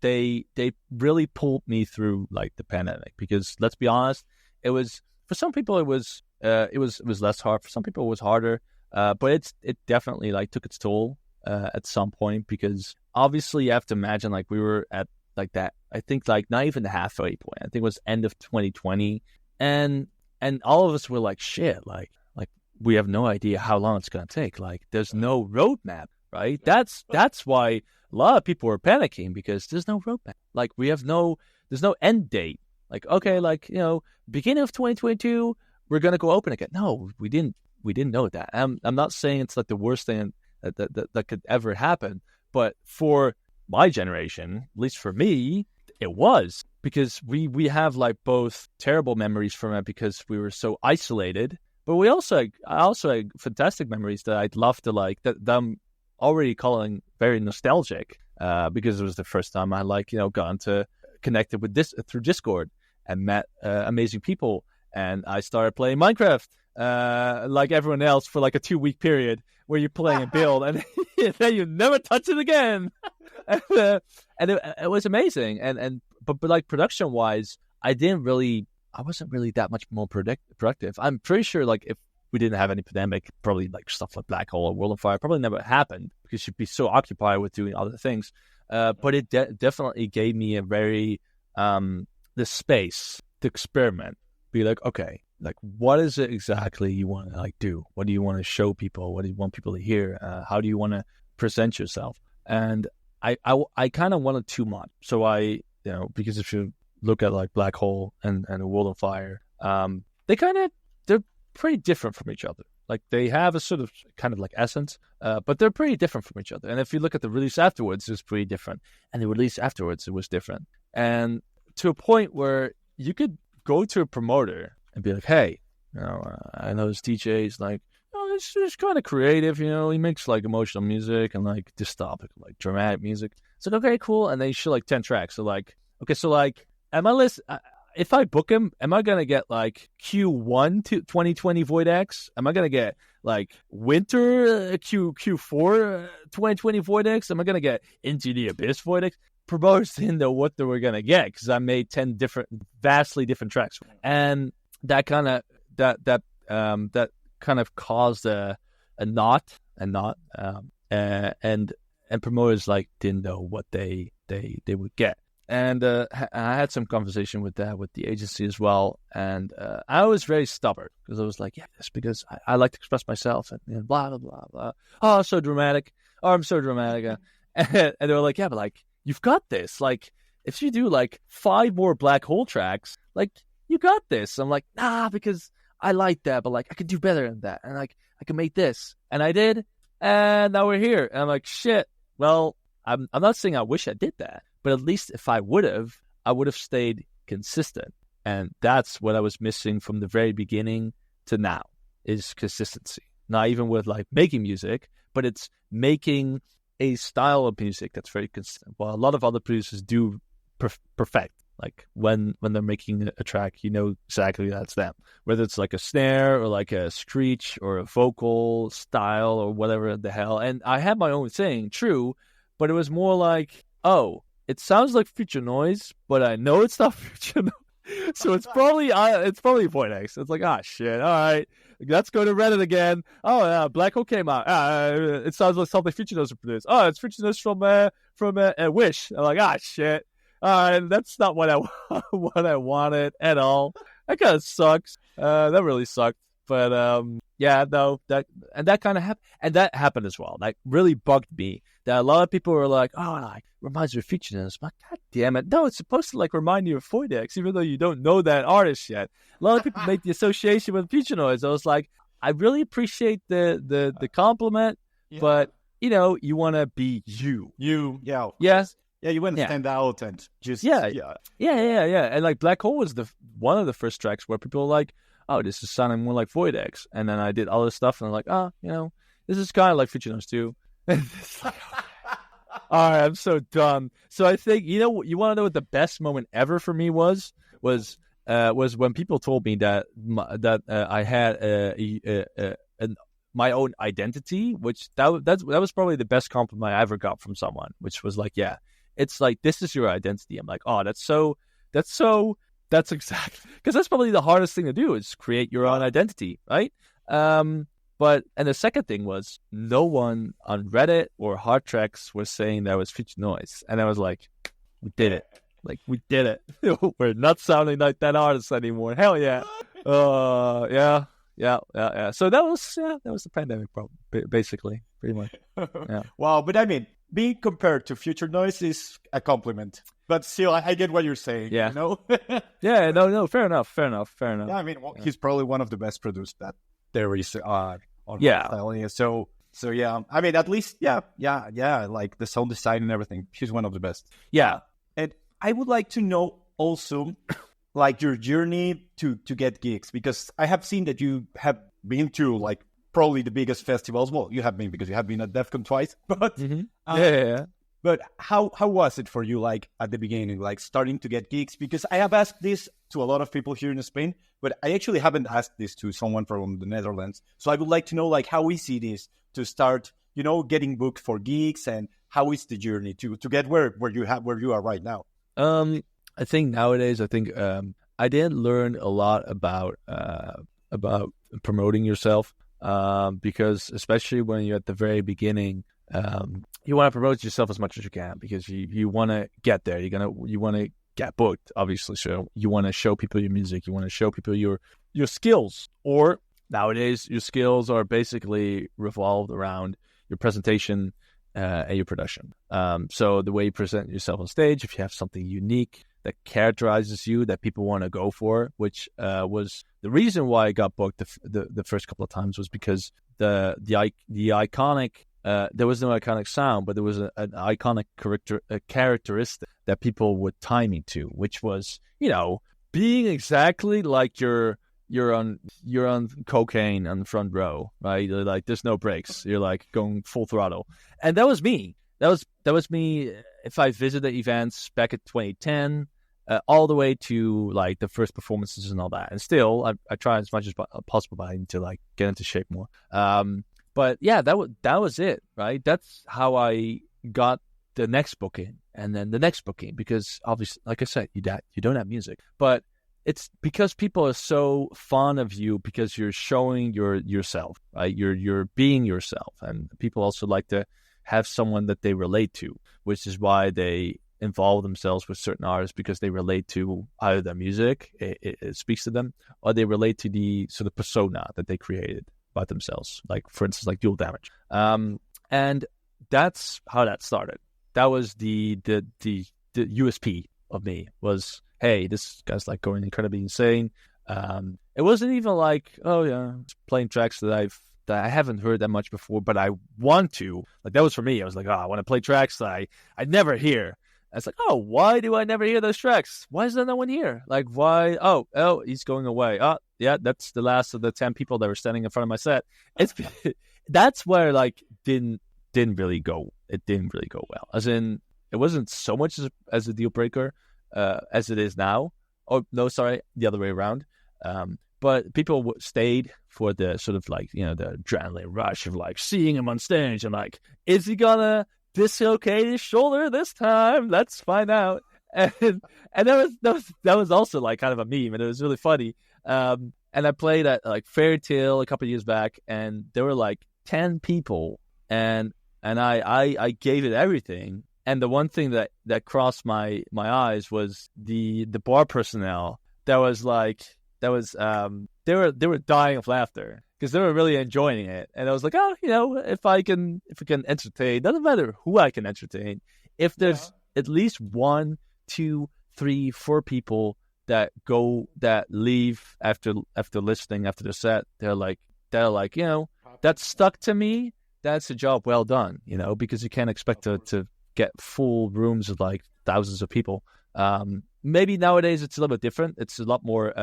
they really pulled me through like the pandemic, because let's be honest, it was, for some people it was less hard, for some people it was harder, but it definitely like took its toll at some point, because obviously you have to imagine like we were at like that, I think like not even the halfway point, I think it was end of 2020, and all of us were like, shit, like we have no idea how long it's going to take, like there's no roadmap, right? That's why a lot of people were panicking, because there's no roadmap, like there's no end date, like, okay, like, you know, beginning of 2022 we're going to go open again. No, we didn't know that. I'm not saying it's like the worst thing that could ever happen, but for my generation, at least for me, it was, because we have like both terrible memories from it because we were so isolated, but I also had fantastic memories that I'd love to like, that I'm already calling very nostalgic, because it was the first time I like, you know, gotten to connected with this through Discord and met amazing people, and I started playing Minecraft like everyone else for like a 2-week period where you play and build, and then you never touch it again. And it was amazing, but like production wise, I wasn't really that much more productive. I'm pretty sure like if we didn't have any pandemic, probably like stuff like Black Hole or World on Fire probably never happened, because you'd be so occupied with doing other things. But it definitely gave me a very the space to experiment, be like, okay, like what is it exactly you want to like do? What do you want to show people? What do you want people to hear? How do you want to present yourself? And I kind of wanted too much. So because if you look at like Black Hole and a World on Fire, they're pretty different from each other. Like they have a sort of kind of like essence, but they're pretty different from each other. And if you look at the release afterwards, it's pretty different. And the release afterwards, it was different. And to a point where you could go to a promoter and be like, hey, you know, I know this DJ is like, oh, it's kind of creative, you know, he makes like emotional music and like this topic, like dramatic music. It's like, okay, cool. And then you show like 10 tracks. So like, okay, so like, if I book him, am I going to get like Q1 to 2020 Voidax? Am I going to get like winter Q4 2020 Voidax? Am I going to get Into the Abyss Voidax? Promoters didn't know what they were going to get, because I made 10 vastly different tracks. And that kind of caused a knot, and promoters like didn't know what they would get. And I had some conversation with that with the agency as well, and I was very stubborn, because I was like, yeah, that's because I like to express myself, and blah blah blah blah. Oh, I'm so dramatic. Oh, I'm so dramatic. And they were like, yeah, but like you've got this. Like if you do like 5 more Black Hole tracks, like you got this. I'm like, nah, because I like that, but like I can do better than that, and like I can make this, and I did, and now we're here. And I'm like, shit. Well, I'm not saying I wish I did that, but at least if I would have stayed consistent, and that's what I was missing from the very beginning to now, is consistency. Not even with like making music, but it's making a style of music that's very consistent. Well, a lot of other producers do perfect. Like when they're making a track, you know exactly that's them. Whether it's like a snare or like a screech or a vocal style or whatever the hell. And I had my own thing, true, but it was more like, oh, it sounds like future noise, but I know it's not future noise. So it's probably Voidax. It's like, shit, all right, let's go to Reddit again. Oh, yeah, Black Hole came out. It sounds like something future noise produced. Oh, it's future noise from Wish. I'm like, shit. All right, that's not what I wanted at all. That kind of sucks. That really sucked. But yeah, no, that kind of happened, and that happened as well. That really bugged me. That a lot of people were like, "Oh, like reminds you of future noise." I'm like, God damn it! No, it's supposed to like remind you of Voidax, even though you don't know that artist yet. A lot of people make the association with future noise. I was like, I really appreciate the compliment, yeah. But you know, you want to be you. Yeah. Yes. Yeah, you want to stand out and just yeah. And like Black Hole was one of the first tracks where people were like, "Oh, this is sounding more like Voidax." And then I did other stuff, and I'm like, "Oh, you know, this is kind of like future noise too." It's like, all right, I'm so done. So I think you want to know what the best moment ever for me was when people told me that I had my own identity, which that was probably the best compliment I ever got from someone, which was like, yeah, it's like, this is your identity. I'm like, oh, that's exactly, because that's probably the hardest thing to do, is create your own identity, right? But the second thing was, no one on Reddit or Hard Tracks was saying that was future noise. And I was like, we did it. Like, we did it. We're not sounding like that artist anymore. Hell yeah. Yeah. So that was the pandemic problem, basically, pretty much. Yeah. Wow, but I mean, being compared to future noise is a compliment. But still, I get what you're saying. Yeah. You know? Yeah. No. Fair enough. Yeah, I mean, he's probably one of the best produced that there is on Hardstyle. So yeah. I mean, at least, yeah. Like the sound design and everything, he's one of the best. Yeah. And I would like to know also, like, your journey to get gigs, because I have seen that you have been to, like, probably the biggest festivals. Well, you have been, because you have been at DEFCON twice. But yeah. But how was it for you, like, at the beginning, like, starting to get gigs? Because I have asked this to a lot of people here in Spain, but I actually haven't asked this to someone from the Netherlands. So I would like to know, like, how easy it is to start, you know, getting booked for gigs, and how is the journey to get where you are right now? I think nowadays, I didn't learn a lot about promoting yourself, because especially when you're at the very beginning, you want to promote yourself as much as you can, because you want to get there. You want to get booked, obviously. So you want to show people your music. You want to show people your skills. Or nowadays, your skills are basically revolved around your presentation and your production. So the way you present yourself on stage, if you have something unique that characterizes you, that people want to go for, which was the reason why I got booked the first couple of times, was because the iconic, there was no iconic sound, but there was an iconic characteristic that people would tie me to, which was, you know, being exactly like you're on cocaine on the front row, right? You're like, there's no breaks. You're like going full throttle, and that was me. That was me. If I visited events back at 2010, all the way to like the first performances and all that, and still I try as much as possible, but I need to like get into shape more. But yeah, that was it, right? That's how I got the next booking, and then the next booking, because obviously, like I said, you don't have music, but it's because people are so fond of you because you're showing yourself, right? You're being yourself, and people also like to have someone that they relate to, which is why they involve themselves with certain artists, because they relate to either their music, it speaks to them, or they relate to the sort of persona that they created by themselves, like, for instance, like Dual Damage. And that's how that started. That was the USP of me, was, hey, this guy's like going incredibly insane. It wasn't even like, oh yeah, playing tracks that I haven't heard that much before, but I want to. Like, that was for me. I was like, oh, I want to play tracks that I never hear. And it's like, oh, why do I never hear those tracks? Why is there no one here? Like, why? Oh, he's going away. Oh, yeah, that's the last of the 10 people that were standing in front of my set. That's where, like, didn't really go. It didn't really go well. As in, it wasn't so much as a deal breaker as it is now. Oh, no, sorry, the other way around. But people stayed for the sort of like, you know, the adrenaline rush of like seeing him on stage and like, is he gonna dislocate his shoulder this time? Let's find out. And that was also like kind of a meme, and it was really funny. And I played at like Fairy Tale a couple of years back, and there were like 10 people, and I gave it everything. And the one thing that crossed my eyes was the bar personnel. They were dying of laughter because they were really enjoying it. And I was like, oh, you know, if I can entertain, doesn't matter who I can entertain. If there's at least 1, 2, 3, 4 people that leave after listening, after the set, they're like, you know, that stuck to me. That's a job well done, you know, because you can't expect to get full rooms of like thousands of people. Maybe nowadays it's a little bit different. It's a lot more,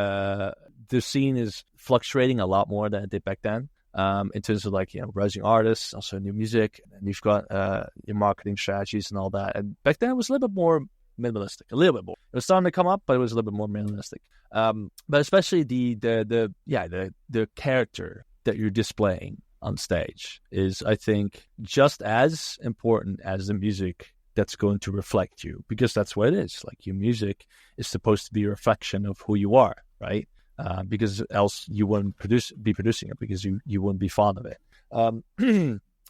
the scene is fluctuating a lot more than it did back then, in terms of like, you know, rising artists, also new music, and you've got your marketing strategies and all that. And back then it was a little bit more minimalistic, a little bit more. It was starting to come up, but it was a little bit more minimalistic. But especially the character that you're displaying on stage is, I think, just as important as the music that's going to reflect you, because that's what it is. Like, your music is supposed to be a reflection of who you are, right? Because else you wouldn't be producing it, because you wouldn't be fond of it.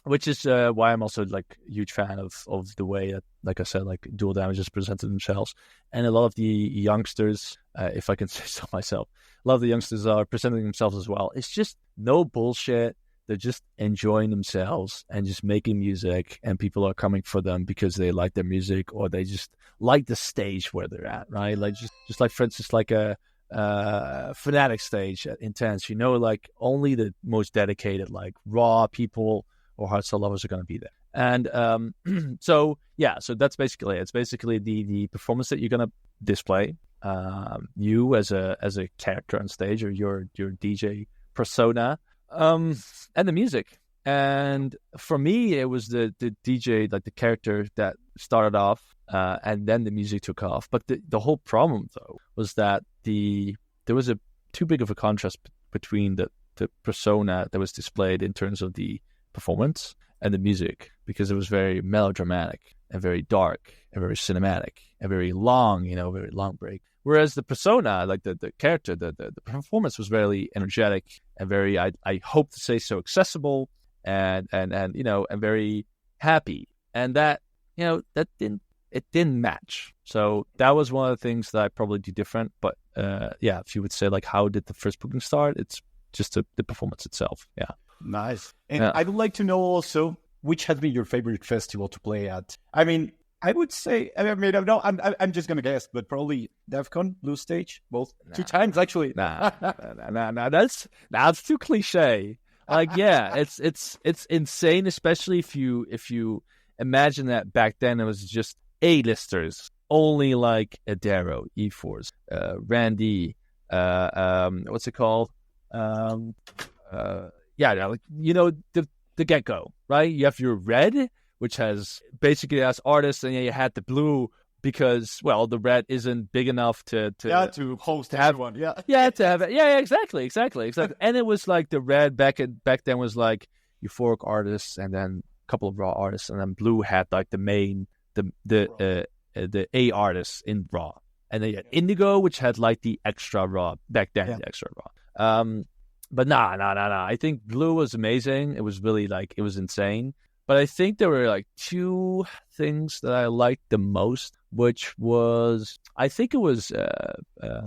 Which is why I'm also like a huge fan of the way that, like I said, like Dual Damages presented themselves, and a lot of the youngsters, if I can say so myself, a lot of the youngsters are presenting themselves as well. It's just no bullshit. They're just enjoying themselves and just making music, and people are coming for them because they like their music, or they just like the stage where they're at, right? Like just like, for instance, like a Fnatic stage at Intense, like only the most dedicated, like raw people or hardstyle lovers are going to be there. And so that's basically it. It's basically the performance that you're going to display, you as a character on stage, or your DJ persona, and the music. And for me, it was the DJ, like the character, that started off, and then the music took off. But the whole problem, though, was that there was too big of a contrast between the persona that was displayed in terms of the performance and the music, because it was very melodramatic and very dark and very cinematic and very long, very long break. Whereas the persona, like the character, the performance was very energetic and very, I hope to say so, accessible and very happy. And that, that didn't match. So that was one of the things that I probably do different. But if you would say, like, how did the first booking start? It's just the performance itself. Yeah. Nice. And I would like to know also, which has been your favorite festival to play at? I mean, I would say, I'm just going to guess, but probably DEF CON, Blue Stage, both. Nah. 2 times, actually. Nah, that's too cliche. Like, yeah, it's insane, especially if you imagine that back then it was just A-listers, only like Adero, E-Force, Randy, what's it called? The get-go, right? You have your red, which has basically as artists, and you had the blue because, well, the red isn't big enough to host to have everyone. To have it. Yeah, exactly. And it was like the red back then was like euphoric artists, and then a couple of raw artists, and then blue had like the main the A artists in raw, and then you had indigo, which had like the extra raw back then, the extra raw. But nah. I think blue was amazing. It was really it was insane. But I think there were like 2 things that I liked the most, which was, I think it was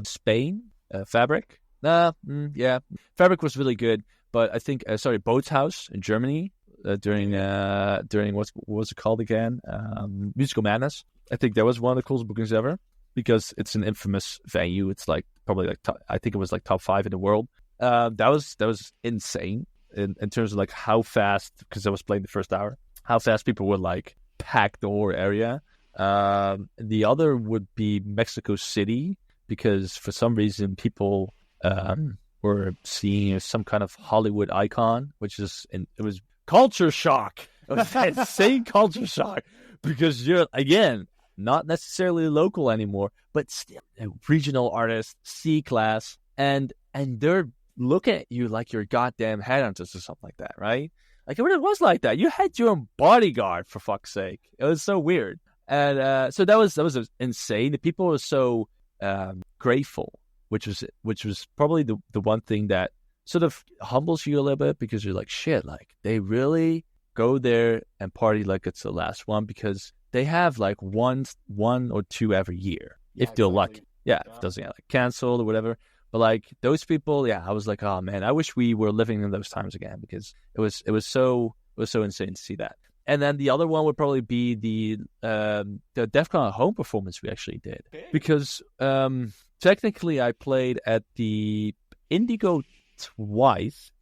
Spain, Fabric. Fabric was really good. But I think, Boat's House in Germany during what was it called again? Musical Madness. I think that was one of the coolest bookings ever, because it's an infamous venue. It's like probably like I think it was like top 5 in the world. That was insane in terms of like how fast, because I was playing the first hour, how fast people would like pack the whole area. The other would be Mexico City, because for some reason people were seeing some kind of Hollywood icon, it was culture shock. It was insane culture shock, because you're, again, not necessarily local anymore, but still a regional artist, C-class, and they're looking at you like you're goddamn headhunters or something like that, right? Like, it was like that. You had your own bodyguard, for fuck's sake. It was so weird. And so that was insane. The people were so grateful, which was probably the one thing that sort of humbles you a little bit, because you're like, shit, like, they really go there and party like it's the last one, because they have like one or 2 every year, if they're lucky. If it doesn't get like canceled or whatever. But like those people, I was like, oh man, I wish we were living in those times again, because it was so insane to see that. And then the other one would probably be the DEF CON home performance we actually did, because technically I played at the Indigo twice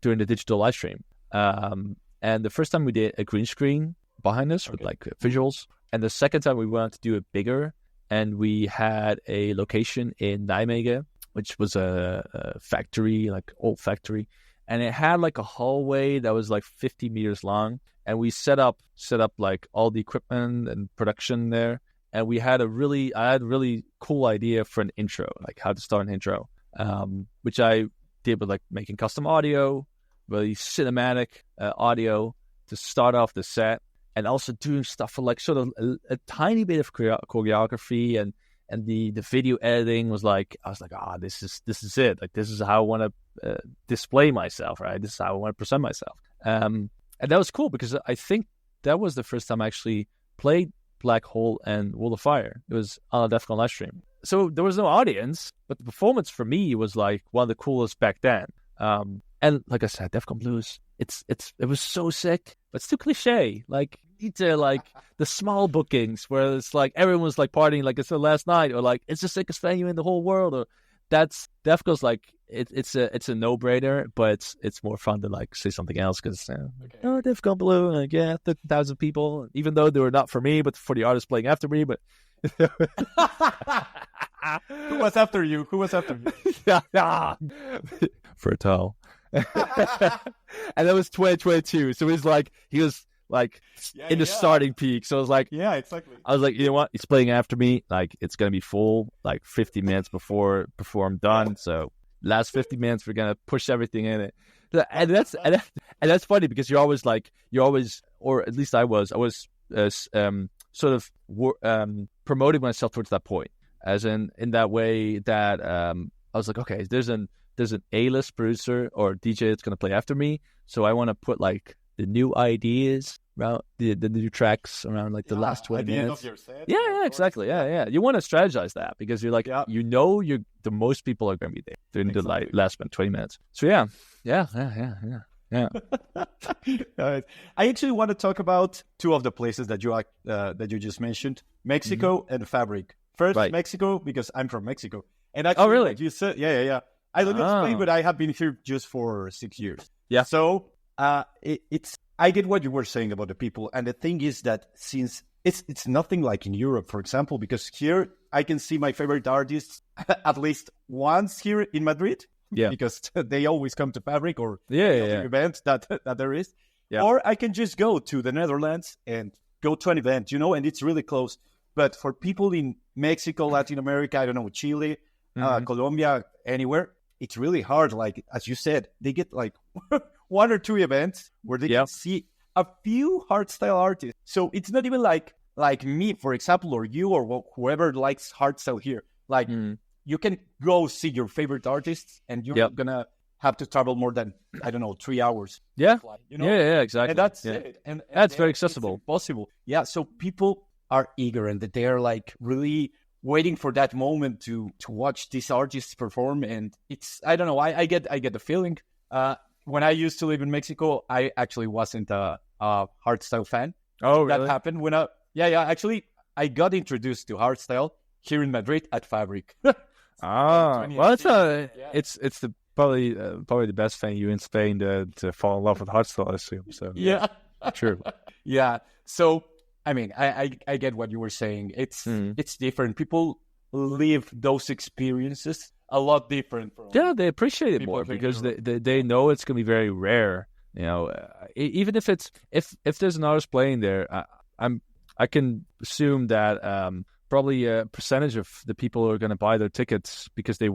during the digital live stream. And the first time we did a green screen behind us with like visuals, and the second time we wanted to do it bigger, and we had a location in Nijmegen, which was a factory, like old factory, and it had like a hallway that was like 50 meters long, and we set up like all the equipment and production there, and I had a really cool idea for an intro, like how to start an intro, which I did with like making custom audio, really cinematic audio to start off the set, and also doing stuff for like sort of a tiny bit of choreography and the video editing was like, I was like, this is it. Like, this is how I want to display myself, right? This is how I want to present myself. And that was cool because I think that was the first time I actually played Black Hole and World of Fire. It was on a DEF CON live stream. So there was no audience, but the performance for me was like one of the coolest back then. And like I said, DEF CON Blues, it was so sick, but it's too cliche. Like, you need to like the small bookings where it's like everyone's like partying like it's the last night, or like it's the sickest venue in the whole world, or that's DEF CON's like it's a no-brainer, but it's more fun to like say something else because DEF CON Blue, like 1,000 people, even though they were not for me, but for the artists playing after me, but. Who was after you? Fertile. And that was 2022. So he was in the starting peak. So I was like, yeah, exactly. I was like, you know what? He's playing after me. Like, it's gonna be full, like 50 minutes before I'm done. So last 50 minutes, we're gonna push everything in it. And that's funny because you're always, or at least I was sort of promoting myself towards that point, as in that way that I was like, okay, there's an A-list producer or DJ that's going to play after me, so I want to put like the new ideas around the new tracks around like the last 20 minutes. End of your set, yeah, exactly. Yeah. You want to strategize that because you're like, the most people are going to be there during the last 20 minutes. So yeah. Right. I actually want to talk about two of the places that you just mentioned, Mexico and Fabric. First, Mexico, because I'm from Mexico. And actually, really? like you said, yeah. I live in Spain, but I have been here just for 6 years. Yeah. So I get what you were saying about the people. And the thing is that since it's nothing like in Europe, for example, because here I can see my favorite artists at least once here in Madrid. Yeah, because they always come to Fabric or event that there is. Yeah. Or I can just go to the Netherlands and go to an event, and it's really close. But for people in Mexico, Latin America, I don't know, Chile, Colombia, anywhere, it's really hard. Like, as you said, they get like one or two events where they can see a few hardstyle artists. So it's not even like me, for example, or you or whoever likes hardstyle here. Like, you can go see your favorite artists, and you're not gonna have to travel more than 3 hours. Yeah, Yeah, exactly. And that's it. And that's very accessible. Possible. Yeah. So people are eager, and they are like really waiting for that moment to watch these artists perform. And it's I don't know. I get the feeling. When I used to live in Mexico, I actually wasn't a hardstyle fan. Oh, really? That happened when Actually, I got introduced to hardstyle here in Madrid at Fabric. Well, it's probably the best venue in Spain to fall in love with hardstyle, I assume. So true. Yeah. So I mean, I get what you were saying. It's different. People live those experiences a lot different. They appreciate it more because they know it's gonna be very rare. Even if there's an artist playing there, I can assume that. Probably a percentage of the people who are going to buy their tickets because they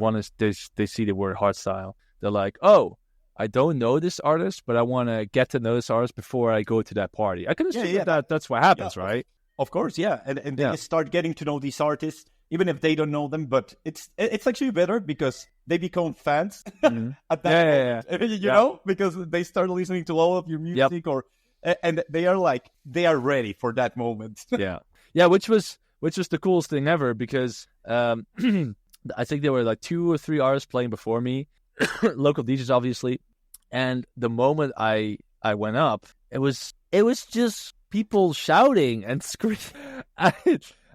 see the word hardstyle. They're like, oh, I don't know this artist, but I want to get to know this artist before I go to that party. I can assume that's what happens, right? Of course, yeah. And they start getting to know these artists, even if they don't know them. But it's actually better because they become fans at that point, because they start listening to all of your music and they are ready for that moment. Yeah, which was the coolest thing ever because I think there were like 2 or 3 artists playing before me, local DJs obviously, and the moment I went up, it was just people shouting and screaming. I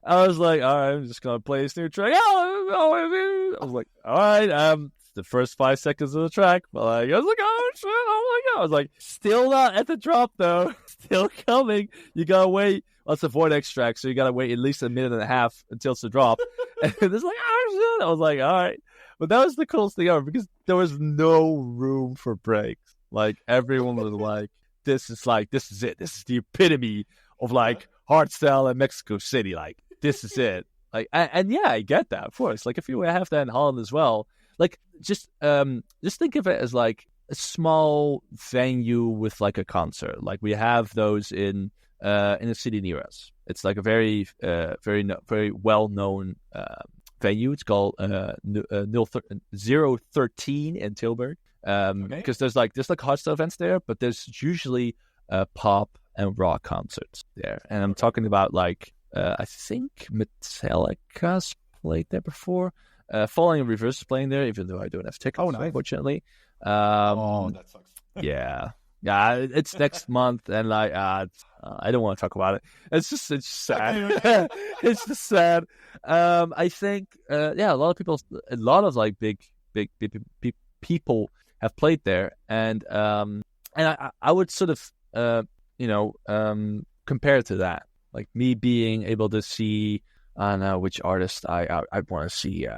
was like, all right, I'm just gonna play this new track. I was like, all right, the first 5 seconds of the track, but I was like, oh shit, oh my god! I was like, still not at the drop though, still coming. You gotta wait. Well, it's a Voidax track, so you gotta wait at least a minute and a half until it's a drop. And it's like, oh shit! I was like, all right, but that was the coolest thing ever because there was no room for breaks. Like everyone was like, this is it. This is the epitome of like hardstyle in Mexico City. Like this is it. Like and I get that, of course. Like if you have that in Holland as well, like just think of it as like a small venue with like a concert. Like we have those in a city near us. It's like a very well known venue. It's called 013 in Tilburg. Because there's like hardstyle events there, but there's usually pop and rock concerts there. And I'm talking about like I think Metallica's played there before. Falling in Reverse is playing there, even though I don't have tickets, unfortunately. That sucks. Yeah, it's next month, and like I don't want to talk about it. It's sad. It's just sad. I think a lot of like big people have played there, and I would sort of compare it to that, like me being able to see. I don't know which artist I want to see.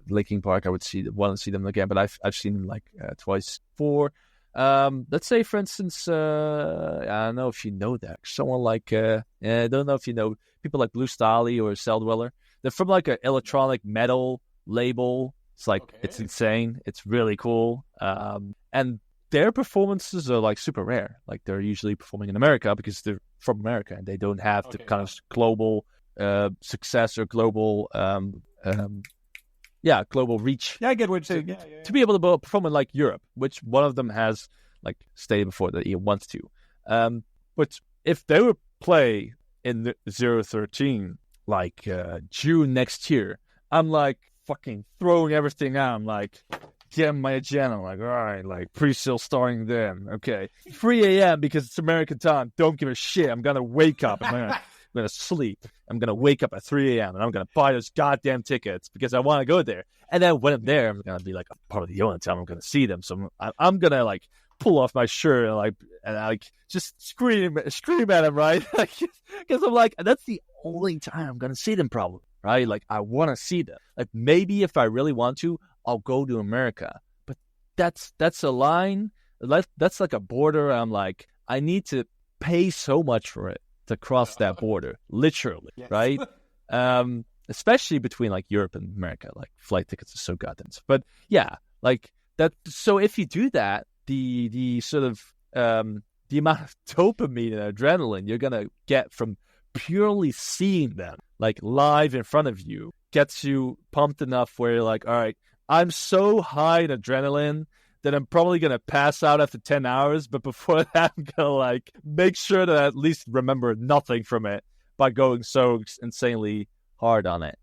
Linkin Park, I want to see them again, but I've seen them like twice before. Let's say, for instance, I don't know if you know that someone like I don't know if you know people like Blue Stahli or Cell Dweller. They're from like an electronic metal label. It's like it's insane. It's really cool. And their performances are like super rare. Like they're usually performing in America because they're from America and they don't have the kind of global success or global global reach. Yeah, I get what you're saying. To be able to perform in like Europe, which one of them has like stated before that he wants to. But if they would play in the 013 like June next year, I'm like fucking throwing everything out. I'm like getting my agenda. I'm like, all right, like pre-sale starting then. Okay, 3 a.m. because it's American time. Don't give a shit. I'm gonna wake up. I'm going to sleep. I'm going to wake up at 3 a.m. and I'm going to buy those goddamn tickets because I want to go there. And then when I'm there, I'm going to be like part of the only time I'm going to see them. So I'm going to like pull off my shirt and just scream at them, right? Because I'm like, that's the only time I'm going to see them probably, right? Like I want to see them. Like maybe if I really want to, I'll go to America. But that's a line. That's like a border. I'm like, I need to pay so much for it to cross that border, literally, right? Especially between like Europe and America, like flight tickets are so goddamn. But yeah, like that. So if you do that, the sort of the amount of dopamine and adrenaline you're gonna get from purely seeing them like live in front of you gets you pumped enough where you're like, all right, I'm so high in adrenaline that I'm probably going to pass out after 10 hours. But before that, I'm going to like make sure that I at least remember nothing from it by going so insanely hard on it.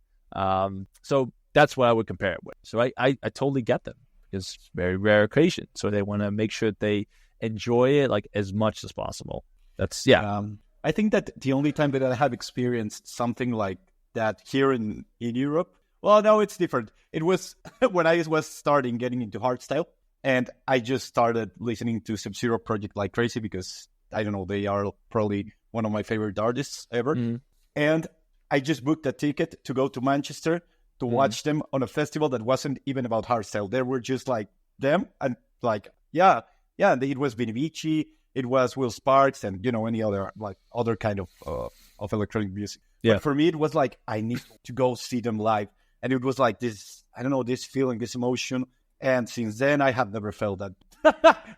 So that's what I would compare it with. So I totally get them because it's a very rare occasion. So they want to make sure that they enjoy it like as much as possible. That's, I think that the only time that I have experienced something like that here in Europe, well, no, it's different. It was when I was starting getting into hardstyle. And I just started listening to Sub-Zero Project like crazy because, I don't know, they are probably one of my favorite artists ever. And I just booked a ticket to go to Manchester to watch them on a festival that wasn't even about hardstyle. They were just like them and like, it was Benevici, it was Will Sparks and, any other kind of electronic music. Yeah. But for me, it was like, I need to go see them live. And it was like this, I don't know, this feeling, this emotion. And since then, I have never felt that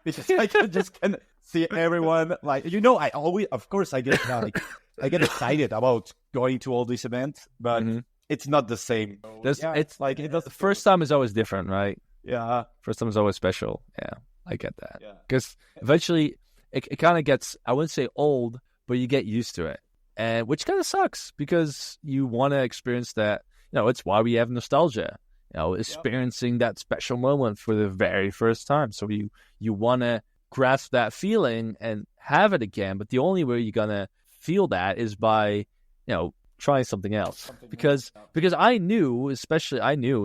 because I just can see everyone like I always, of course, I get I get excited about going to all these events, but it's not the same. It's like the first time is always different, right? Yeah, first time is always special. Yeah, I get that because eventually it kind of gets, I wouldn't say old, but you get used to it, and which kind of sucks because you want to experience that. It's why we have nostalgia. Experiencing that special moment for the very first time. So you want to grasp that feeling and have it again. But the only way you're going to feel that is by, trying something else. Because I knew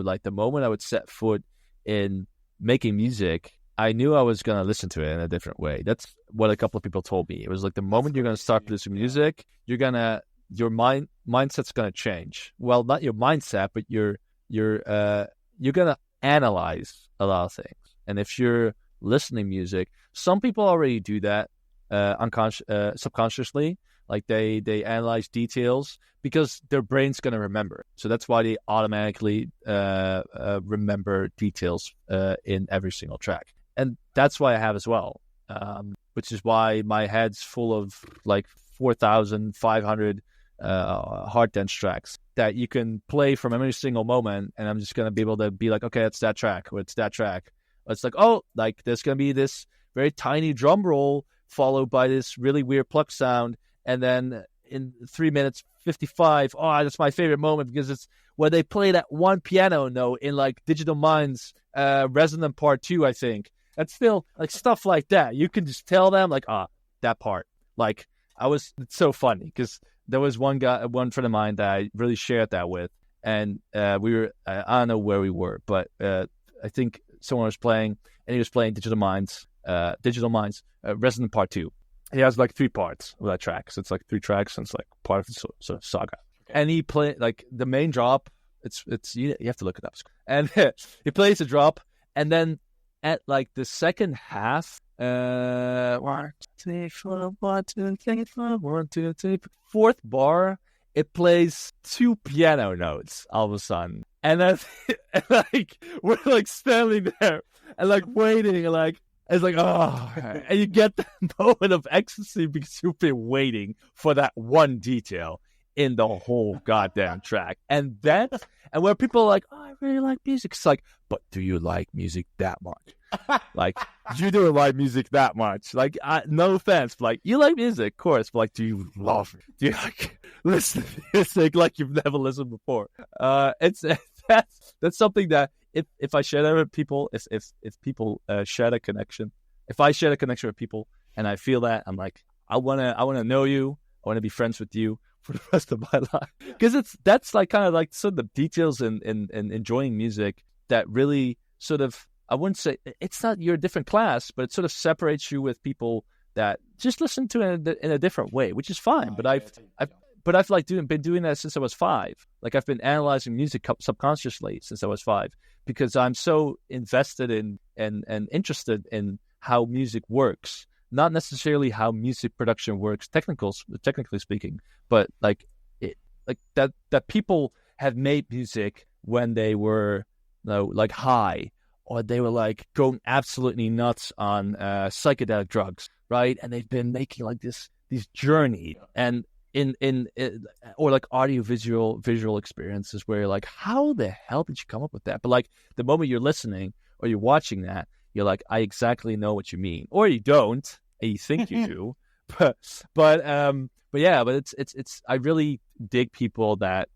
like the moment I would set foot in making music, I knew I was going to listen to it in a different way. That's what a couple of people told me. It was like the moment you're going to start producing music, your mindset's going to change. Well, not your mindset, but you're gonna analyze a lot of things, and if you're listening music, some people already do that subconsciously, like they analyze details because their brain's gonna remember. So that's why they automatically remember details in every single track. and that's why I have as well. Which is why my head's full of like 4,500 hard dance tracks that you can play from every single moment, and I'm just gonna be able to be like, okay, it's that track, or it's that track. It's like, oh, like there's gonna be this very tiny drum roll followed by this really weird pluck sound, and then in 3 minutes 55, oh, that's my favorite moment because it's when they play that one piano note in like Digital Minds Resonant Part 2, I think. And still, like stuff like that, you can just tell them like, that part. Like it's so funny because there was one friend of mine that I really shared that with, and we were, I don't know where we were, but I think someone was playing, and he was playing Digital Minds Resonant Part 2. He has like 3 parts of that track, so it's like 3 tracks, and it's like part of the sort of saga. Okay. And he played like the main drop. It's you have to look it up, and he plays the drop, and then at like the second half, 1, 2, 3, 4, 1, 2, 3, 4, 1, 2, 3, 4th bar, it plays 2 piano notes all of a sudden, and then and like we're like standing there and like waiting, and like it's like, oh, and you get the moment of ecstasy because you've been waiting for that one detail in the whole goddamn track. And where people are like, oh, I really like music. It's like, but do you like music that much? Like, you don't like music that much. Like, no offense, but like, you like music, of course, but like, do you love it? Do you like listen to music like you've never listened before? That's something that if I share that with people, if people share that connection, if I share a connection with people and I feel that, I'm like, I wanna know you, I wanna be friends with you for the rest of my life, because that's like kind of like sort of the details in enjoying music that really sort of, I wouldn't say it's not you're a different class, but it sort of separates you with people that just listen to it in a different way, which is fine. But I've like been doing that since I was 5. Like I've been analyzing music subconsciously since I was 5, because I'm so invested in and interested in how music works. Not necessarily how music production works, technically speaking, but like that people have made music when they were, you know, like high, or they were like going absolutely nuts on psychedelic drugs, right? And they've been making like this journey, and in or like visual experiences where you're like, how the hell did you come up with that? But like the moment you're listening or you're watching that, you're like, I exactly know what you mean, or you don't. You think you do, but it's I really dig people that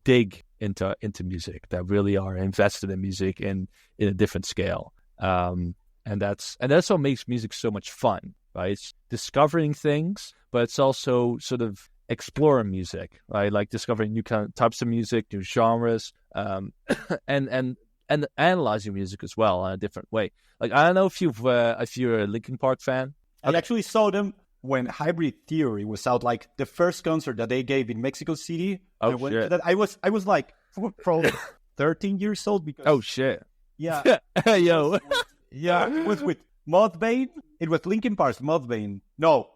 dig into music, that really are invested in music in a different scale, and that's what makes music so much fun, right? It's discovering things, but it's also sort of exploring music, right? Like discovering new kind of types of music, new genres, and analyzing music as well in a different way. Like, I don't know if you're a Linkin Park fan. I actually saw them when Hybrid Theory was out, like the first concert that they gave in Mexico City. Oh, shit. That I was like probably 13 years old because... Oh, shit. Yeah. Yo. Yeah, it was with Mudvayne. It was Linkin Park's Mudvayne. No.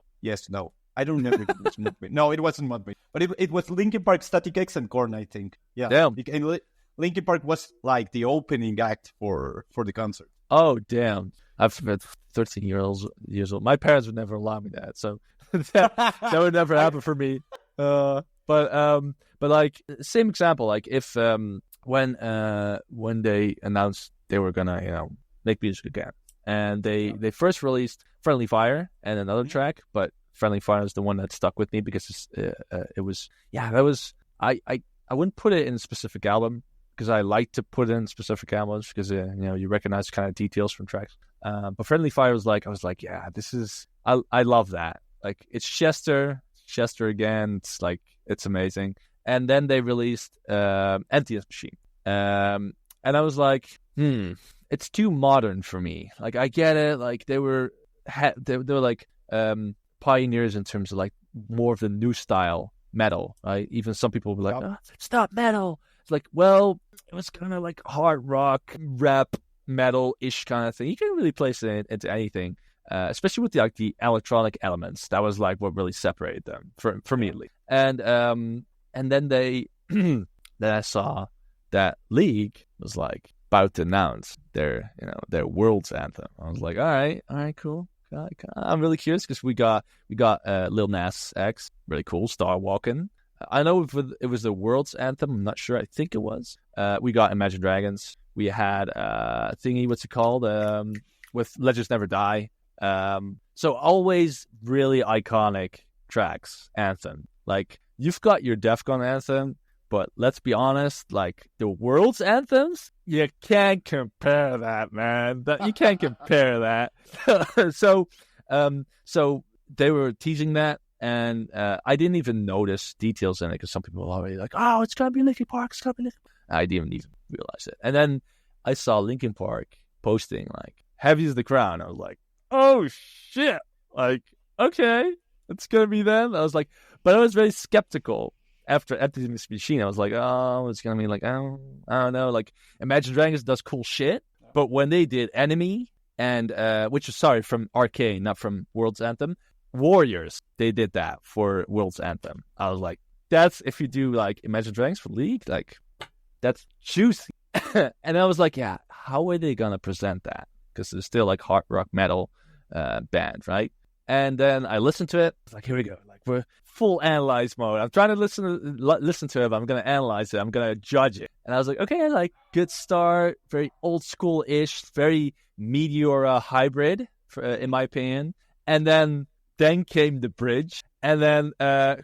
I don't remember if it was Mudvayne. No, it wasn't Mudvayne. But it was Linkin Park, Static X, and Korn, I think. Yeah. Damn. And Linkin Park was like the opening act for the concert. Oh, damn. I've been 13 years old. My parents would never allow me that, so that would never happen for me. But like, same example, like if when they announced they were gonna make music again, and they first released Friendly Fire and another track, but Friendly Fire is the one that stuck with me because I wouldn't put it in a specific album, because I like to put in specific albums because you recognize kind of details from tracks. But Friendly Fire was like, I was like, yeah, I love that. Like, it's Chester again. It's like, it's amazing. And then they released Emptiness Machine, and I was like, it's too modern for me. Like, I get it. Like, they were like pioneers in terms of like more of the new style metal, right? Even some people were like, oh, it's not metal. It's like, well, it was kind of like hard rock, rap, metal-ish kind of thing. You can really place it into anything, especially with the electronic elements. That was like what really separated them for me, at least. And then then I saw that League was like about to announce their world's anthem. I was like, all right, cool. I'm really curious because we got Lil Nas X, really cool, Star Walking. I know if it was the world's anthem. I'm not sure. I think it was. We got Imagine Dragons. We had thingy. What's it called? With Legends Never Die. So always really iconic tracks, anthem. Like you've got your Def Con anthem, but let's be honest, like the world's anthems, you can't compare that, man. You can't compare that. So they were teasing that, and I didn't even notice details in it because some people were already like, "Oh, it's gonna be Linkin Park. It's gonna be Linkin Park." I didn't even realize it, and then I saw Linkin Park posting like "Heavy as the Crown." I was like, "Oh shit!" Like, okay, it's gonna be them. I was like, but I was very skeptical. After this machine, I was like, oh, it's gonna be like, I don't know. Like, Imagine Dragons does cool shit, but when they did Enemy and which is from Arcane, not from World's Anthem, Warriors, they did that for World's Anthem. I was like, that's if you do like Imagine Dragons for League, like that's juicy. And I was like, yeah, how are they gonna present that? Because it's still like hard rock metal band, right? And then I listened to it. I was like, here we go. Like we're full analyze mode. I'm trying to listen to it, but I'm going to analyze it. I'm going to judge it. And I was like, okay, like good start, very old school-ish, very Meteora hybrid, in my opinion. And then came the bridge. And then, I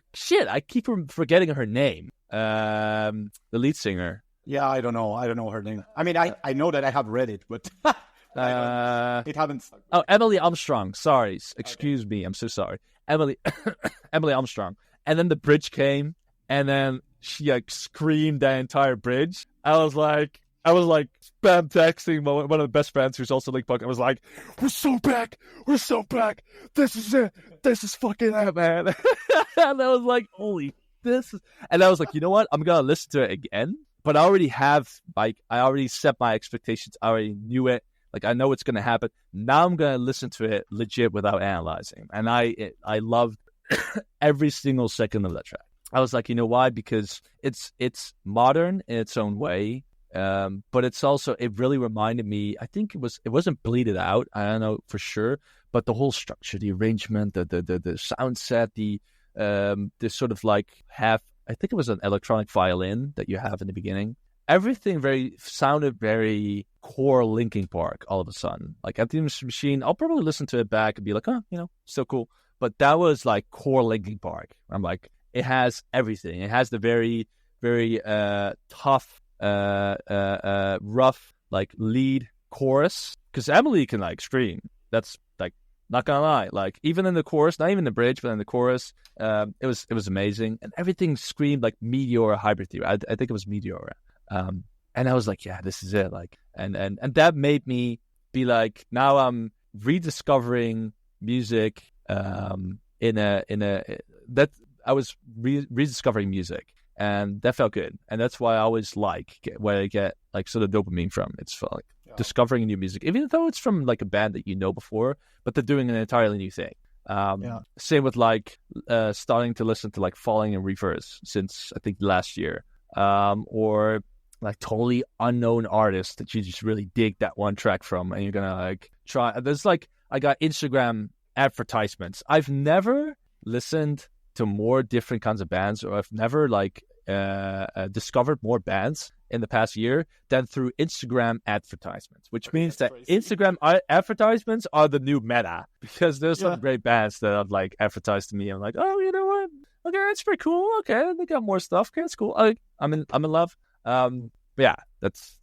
keep forgetting her name. The lead singer. Yeah, I don't know her name. I mean, I know that I have read it, but it haven't. Oh, Emily Armstrong. Sorry. Excuse me. I'm so sorry. Emily Armstrong. And then the bridge came, and then she like screamed that entire bridge. I was like spam texting one of the best friends who's also Link Punk. I was like, we're so back. This is it. This is fucking it, man. And I was like, holy, this is. And I was like, you know what? I'm gonna listen to it again. But I already set my expectations. I already knew it. Like, I know what's going to happen. Now I'm going to listen to it legit without analyzing. And I loved every single second of that track. I was like, you know why? Because it's modern in its own way. But it's also, it really reminded me, I think it wasn't bleeded out. I don't know for sure. But the whole structure, the arrangement, the sound set, the sort of like I think it was an electronic violin that you have in the beginning. Everything sounded very core Linkin Park all of a sudden. Like Empty Machine, I'll probably listen to it back and be like, oh, still cool. But that was like core Linkin Park. I'm like, it has everything. It has the very, very tough, rough, like lead chorus. Because Emily can like scream. That's like, not gonna lie. Like even in the chorus, not even the bridge, but in the chorus, it was amazing. And everything screamed like Meteora hybrid theory. I think it was Meteora. And I was like, yeah, this is it. Like, and that made me be like, now I'm rediscovering rediscovering music, and that felt good. And that's why I always where I get like sort of dopamine from. It's like discovering new music, even though it's from like a band that you know before, but they're doing an entirely new thing. Same with like starting to listen to like Falling in Reverse since I think last year, or like totally unknown artists that you just really dig that one track from, and you're gonna like try. There's like, I got Instagram advertisements. I've never listened to more different kinds of bands, or I've never like discovered more bands in the past year than through Instagram advertisements, which means that Instagram advertisements are the new meta, because there's some great bands that have like advertised to me. I'm like, oh, you know what? Okay, that's pretty cool. Okay, they got more stuff. Okay, that's cool. I'm in love. But yeah, this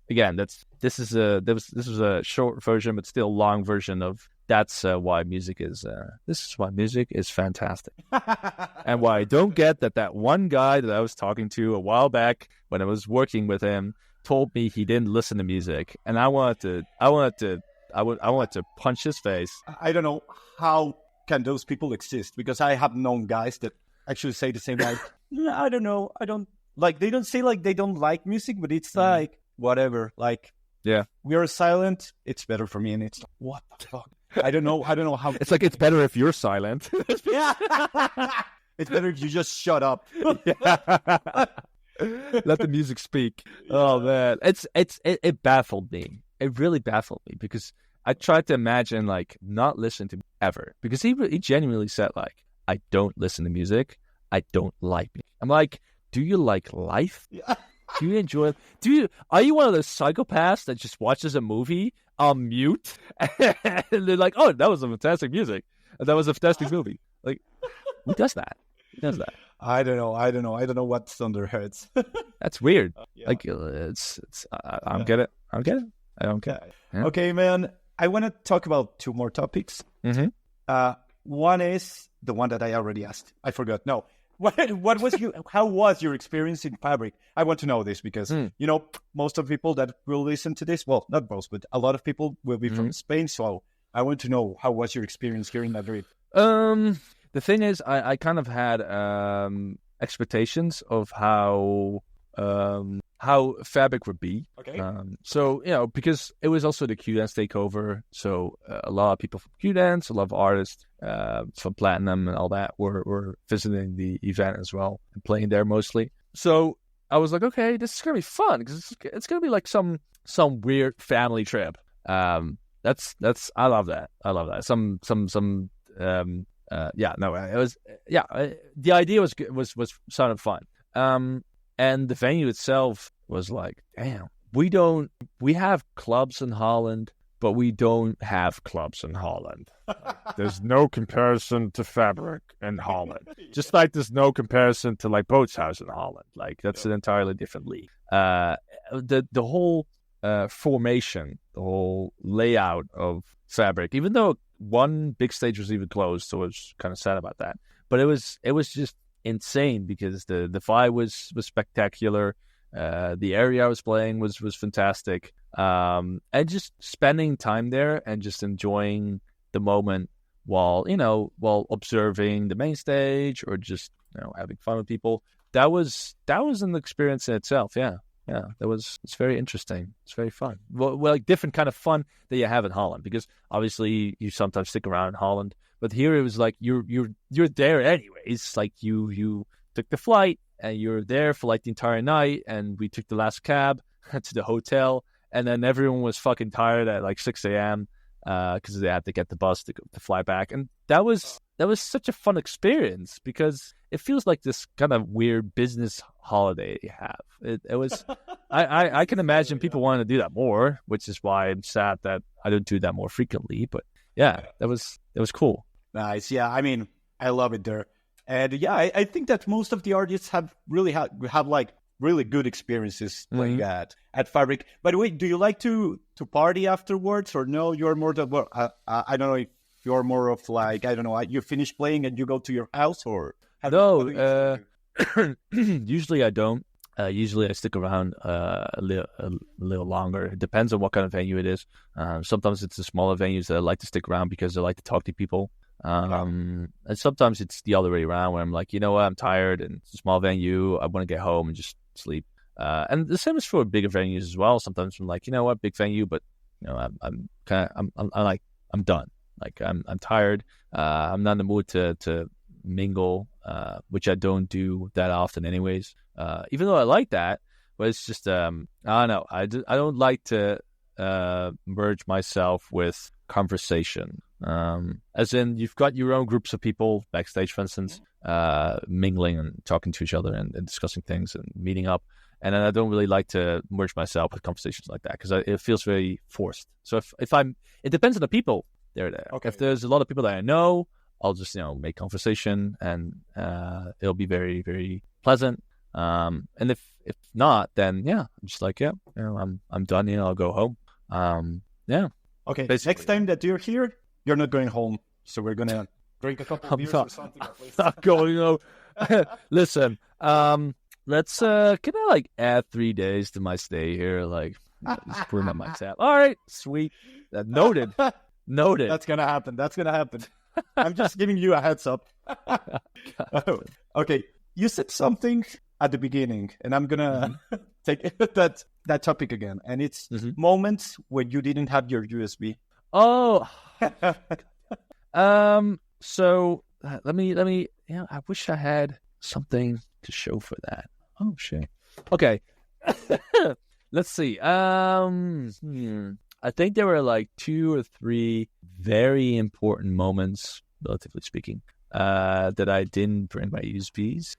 is a short version, but still long version of that's why music is fantastic. And why I don't get that one guy that I was talking to a while back when I was working with him told me he didn't listen to music, and I wanted to punch his face. I don't know how can those people exist, because I have known guys that actually say the same, like, I don't know, I don't like, they don't say like they don't like music, but it's like whatever, like, yeah, we are silent, it's better for me. And it's like, what the fuck? I don't know how. It's like, it's better if you're silent. Yeah. It's better if you just shut up. Let the music speak. Oh man, it baffled me. It really baffled me because I tried to imagine like not listening to ever, because he genuinely said like, I don't listen to music. I don't like music. I'm like, do you like life? Yeah. Do you enjoy it? Are you one of those psychopaths that just watches a movie on mute and they're like, oh, that was a fantastic music. That was a fantastic movie. Like, who does that? Who does that? I don't know what's on their heads. That's weird. Yeah. Like, I don't get it. I don't get it. Yeah. Okay, man. I want to talk about 2 more topics. Mm-hmm. One is the one that I already asked. I forgot. No. What was how was your experience in Fabric? I want to know this because, most of the people that will listen to this, well, not most, but a lot of people will be from Spain. So I want to know, how was your experience here in Madrid? The thing is, I kind of had expectations of how Fabric would be. Okay. So, because it was also the Q-Dance takeover. So a lot of people from Q-Dance, a lot of artists from Platinum and all that were visiting the event as well and playing there mostly. So I was like, okay, this is going to be fun because it's going to be like some weird family trip. I love that. The idea was sounded fun. And the venue itself was like, damn, we have clubs in Holland, but we don't have clubs in Holland. There's no comparison to Fabric in Holland. Just like there's no comparison to like Bootshuis in Holland. Like that's an entirely different league. The whole formation, the whole layout of Fabric, even though one big stage was even closed, so I was kind of sad about that. But it was just insane because the vibe was spectacular. The area I was playing was fantastic. And just spending time there and just enjoying the moment while observing the main stage or just having fun with people. That was an experience in itself. Yeah. It's very interesting. It's very fun. Well, like different kind of fun that you have in Holland, because obviously you sometimes stick around in Holland, but here it was like you're there anyways. Like you took the flight and you're there for like the entire night, and we took the last cab to the hotel, and then everyone was fucking tired at like 6 a.m. Because they had to get the bus to fly back, and that was such a fun experience because it feels like this kind of weird business holiday you have. It was, I can imagine people wanting to do that more, which is why I'm sad that I don't do that more frequently. But yeah, that was cool. Nice. Yeah, I mean, I love it there, and yeah, I think that most of the artists have really have like really good experiences playing at Fabric. By the way, do you like to party afterwards, or no? You're more I don't know if you're more of like, I don't know, you finish playing and you go to your house, or no? Usually I don't. Usually I stick around a little longer. It depends on what kind of venue it is. Sometimes it's the smaller venues that I like to stick around because I like to talk to people. And sometimes it's the other way around where I'm like, you know what, I'm tired and it's a small venue. I want to get home and just sleep. And the same is for bigger venues as well. Sometimes I'm like, you know what, big venue, but I'm done. Like I'm tired. I'm not in the mood to mingle, which I don't do that often anyways. Even though I like that, but it's just I don't know. I don't like to merge myself with conversation. As in, you've got your own groups of people backstage, for instance, mingling and talking to each other and discussing things and meeting up. And then I don't really like to merge myself with conversations like that because it feels very forced. So if it depends on the people there. Okay. If there's a lot of people that I know, I'll just make conversation and it'll be very, very pleasant. And if not, then yeah, I'm just like I'm done. I'll go home. Okay. Basically. Next time that you're here, you're not going home. So we're gonna drink a couple of beers or something. I'm not going. Listen. Let's can I like add 3 days to my stay here? Like, just put it on my tab. All right, sweet. Noted. That's gonna happen. I'm just giving you a heads up. Okay, you said something at the beginning, and I'm gonna take that topic again, and it's moments when you didn't have your USB. Oh. So let me. I wish I had something to show for that. Oh shit. Okay. Let's see. I think there were like 2 or 3 very important moments, relatively speaking, that I didn't bring my USBs.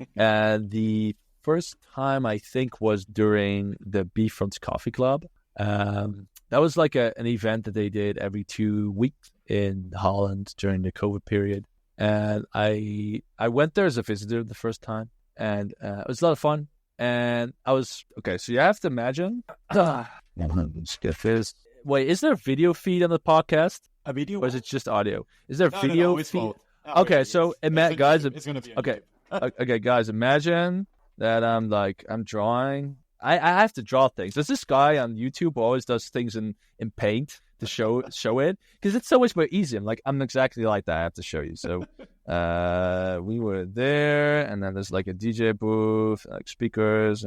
The first time I think was during the Bfront's Coffee Club. That was like an event that they did every 2 weeks in Holland during the COVID period. And I went there as a visitor the first time, and it was a lot of fun. And I was okay. So you have to imagine. Let's get this. Wait, is there a video feed on the podcast? A video, or is it just audio? Is there a No, video it's feed? both. No, Okay, so guys, it's gonna be okay. Okay, guys, imagine that I'm drawing. I have to draw things. There's this guy on YouTube who always does things in paint to show it, because it's so much more easy. I'm exactly like that. I have to show you. So we were there, and then there's like a DJ booth, like speakers.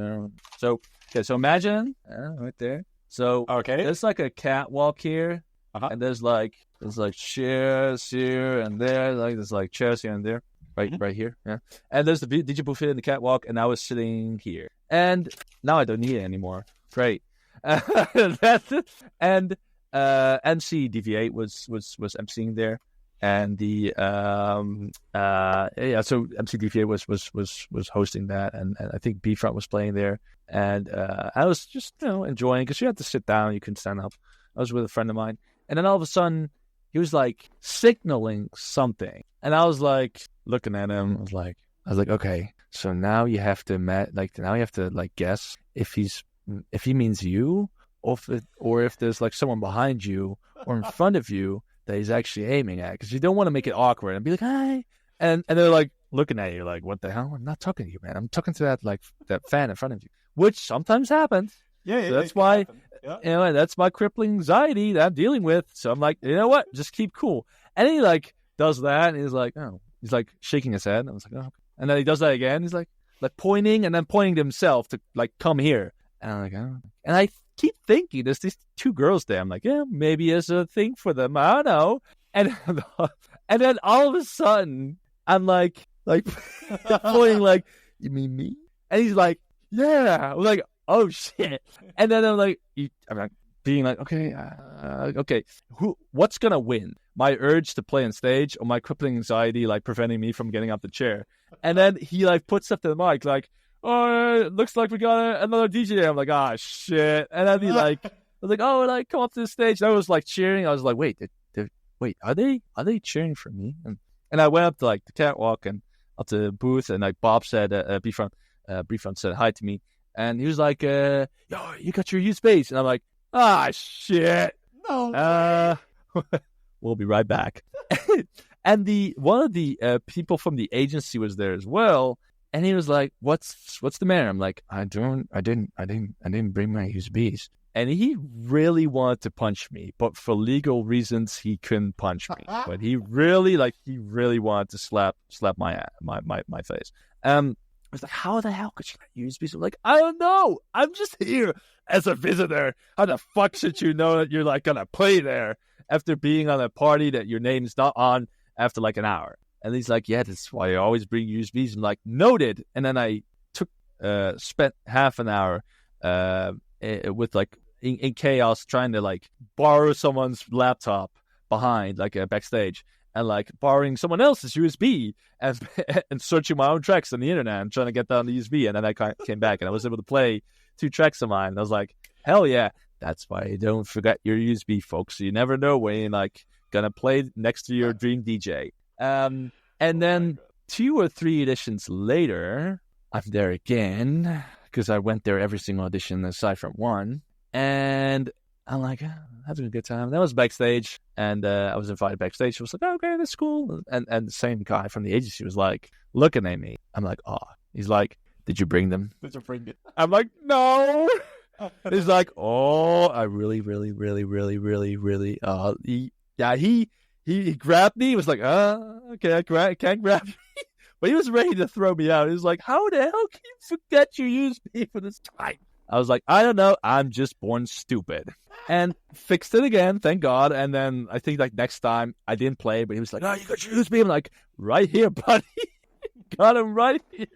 So imagine right there. So there's like a catwalk here, and there's like chairs here and there. Like there's like chairs here and there. Right here, yeah. And there's the DJ booth in the catwalk, and I was sitting here. And now I don't need it anymore. Great. That's it. And MC DV8 was emceeing there, and the so MC DV8 was hosting that, and I think Bfront was playing there, and I was just enjoying, because you had to sit down, you couldn't stand up. I was with a friend of mine, and then all of a sudden he was like signaling something, and I was like looking at him. I was like, okay, so now you have to guess if he means you, or if there's like someone behind you or in front of you that he's actually aiming at, because you don't want to make it awkward and be like, hi, and they're like looking at you like, what the hell? I'm not talking to you, man. I'm talking to that fan in front of you, which sometimes happens. Yeah, so that's why. Yeah. That's my crippling anxiety that I'm dealing with. So I'm like, you know what? Just keep cool. And he like does that, and he's like, oh, he's like shaking his head. And I was like, oh. And then he does that again. He's like pointing, and then pointing to himself to like come here. And I'm like, oh. And I keep thinking there's these 2 girls there. I'm like, yeah, maybe it's a thing for them. I don't know. And then all of a sudden, I'm like pointing like, you mean me? And he's like, yeah. I'm like, oh shit. And then I'm like being like, okay, what's gonna win? My urge to play on stage, or my crippling anxiety like preventing me from getting off the chair? And then he like puts up the mic like, oh, it looks like we got another DJ. I'm like, ah, shit. And then he like, I was like, oh, like come up to the stage. And I was like cheering. I was like, wait, are they cheering for me? And I went up to like the catwalk and up to the booth, and like Bob said, Bfront said hi to me. And he was like, yo, you got your U-Space. And I'm like, ah, shit. No. We'll be right back. And one of the people from the agency was there as well. And he was like, what's the matter? I'm like, I didn't bring my USBs. And he really wanted to punch me, but for legal reasons, he couldn't punch me. But he really wanted to slap my face. I was like, how the hell could you not USBs? I'm like, I don't know. I'm just here as a visitor. How the fuck should you know that you're like gonna play there after being on a party that your name's not on after like an hour? And he's like, yeah, that's why I always bring USBs. I'm like, noted. And then I spent half an hour with like in chaos trying to like borrow someone's laptop behind like backstage, and like borrowing someone else's USB and searching my own tracks on the internet and trying to get that on the USB. And then I came back and I was able to play 2 tracks of mine. And I was like, hell yeah, that's why you don't forget your USB, folks. You never know when you're like gonna play next to your dream DJ. And then 2 or 3 editions later, I'm there again, because I went there every single audition aside from one. And I'm like, having a good time. That was backstage, and I was invited backstage. I was like, oh, okay, that's cool. And the same guy from the agency was like looking at me. I'm like, oh. He's like, did you bring them? Did you bring it? I'm like, no. He's like, oh, I really. He grabbed me. He was like, okay, I can't grab you. But he was ready to throw me out. He was like, how the hell can you forget your USB for this time? I was like, I don't know. I'm just born stupid. And fixed it again, thank God. And then I think like next time I didn't play, but he was like, oh, you got your USB? I'm like, right here, buddy. got him right here.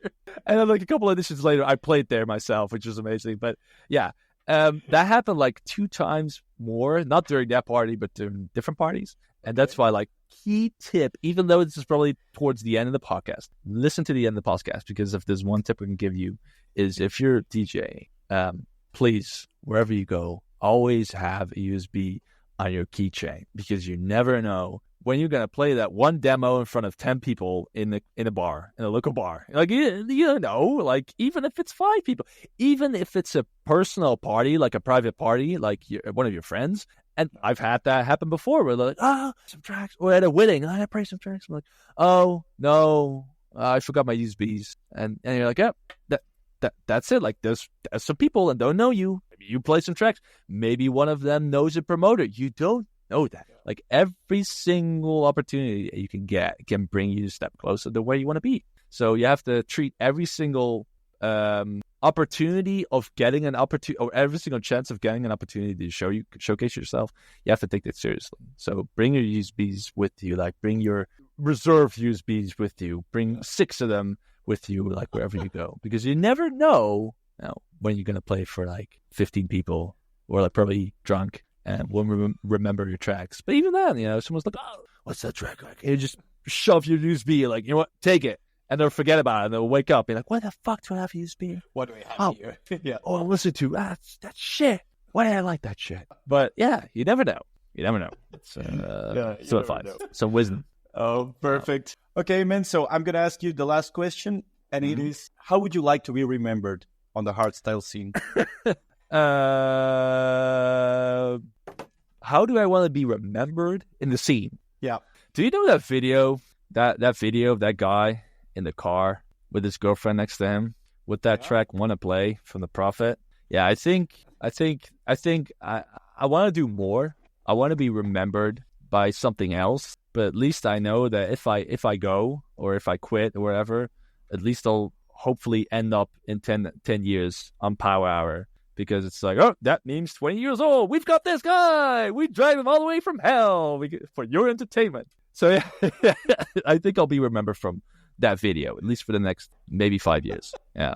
And then like a couple of editions later, I played there myself, which was amazing. But yeah, that happened like 2 times more, not during that party, but during different parties. And that's why, like, key tip, even though this is probably towards the end of the podcast, listen to the end of the podcast, because if there's one tip we can give you is if you're a DJ, please, wherever you go, always have a USB on your keychain, because you never know when you're going to play that one demo in front of 10 people in a bar, in a local bar. Like, you know, like, even if it's 5 people, even if it's a personal party, like a private party, like one of your friends. And I've had that happen before where they're like, some tracks. Or at a wedding, I play some tracks. I'm like, oh, no, I forgot my USBs. And you're like, yeah, that's it. Like, there's some people that don't know you. Maybe you play some tracks. Maybe one of them knows a promoter. You don't know that. Like, every single opportunity you can get can bring you a step closer to where you want to be. So you have to treat every single opportunity of getting an opportunity, or every single chance of getting an opportunity to showcase yourself. You have to take that seriously. So bring your USBs with you. Like, bring your reserve USBs with you. Bring 6 of them with you, like, wherever you go, because you never know, when you're going to play for like 15 people, or like probably drunk and won't remember your tracks. But even then, someone's like, oh, what's that track like? And you just shove your USB, like, you know what, take it. And they'll forget about it, and they'll wake up and be like, what the fuck do I have USB? What do we have here? Yeah. Oh, I'm listening to that shit. Why did I like that shit? But yeah, you never know. It's so fun. Some wisdom. Oh, perfect. Okay, man. So I'm going to ask you the last question, and it is, how would you like to be remembered on the hardstyle scene? How do I want to be remembered in the scene? Yeah. Do you know that video? That video of that guy in the car with his girlfriend next to him with that track "Wanna Play" from The Prophet? Yeah, I think I want to do more. I want to be remembered by something else, but at least I know that if I go, or if I quit or whatever, at least I'll hopefully end up in 10 years on Power Hour, because it's like, oh, that meme's 20 years old. We've got this guy. We drive him all the way from hell for your entertainment. So yeah, I think I'll be remembered from that video, at least for the next maybe 5 years. Yeah.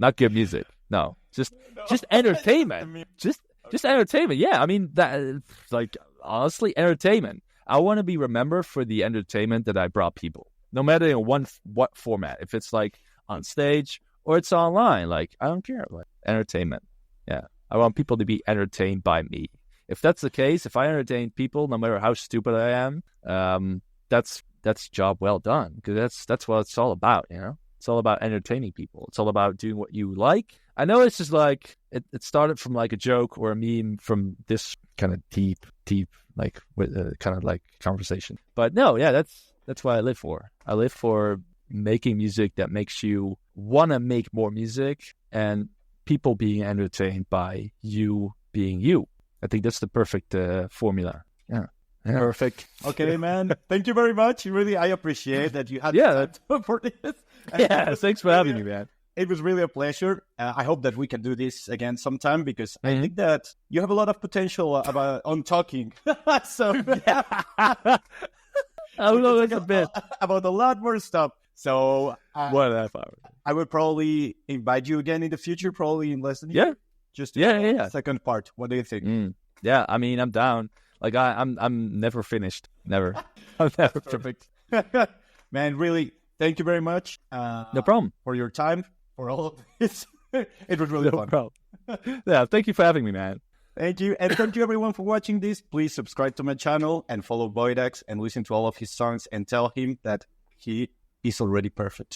Not good music. No, just entertainment. Just entertainment. Yeah, I mean, that, like, honestly, entertainment. I want to be remembered for the entertainment that I brought people, no matter in what format. If it's like on stage or it's online, like, I don't care. Like, entertainment. Yeah, I want people to be entertained by me. If that's the case, if I entertain people, no matter how stupid I am, that's job well done, because that's what it's all about. It's all about entertaining people. It's all about doing what you like. I know it's just like it started from like a joke or a meme from this kind of deep like with kind of like conversation. But no, yeah, that's what I live for. I live for making music that makes you want to make more music, and people being entertained by you being you. I think that's the perfect formula. Yeah. Perfect. Okay, man. Thank you very much. Really, I appreciate that you had time for this. Yeah, thanks for having me, man. It was really a pleasure. I hope that we can do this again sometime, because I think that you have a lot of potential on talking. So yeah. I don't know a bit about a lot more stuff. So 1.5 hours. I would probably invite you again in the future, probably in less than a year. Just second part. What do you think? Yeah, I mean, I'm down. Like, I'm never finished. Never. I'm never perfect. Man, really, thank you very much. No problem. For your time, for all of this. It was really fun. No problem. Yeah, thank you for having me, man. Thank you. And thank you, everyone, for watching this. Please subscribe to my channel and follow Voidax and listen to all of his songs and tell him that he is already perfect.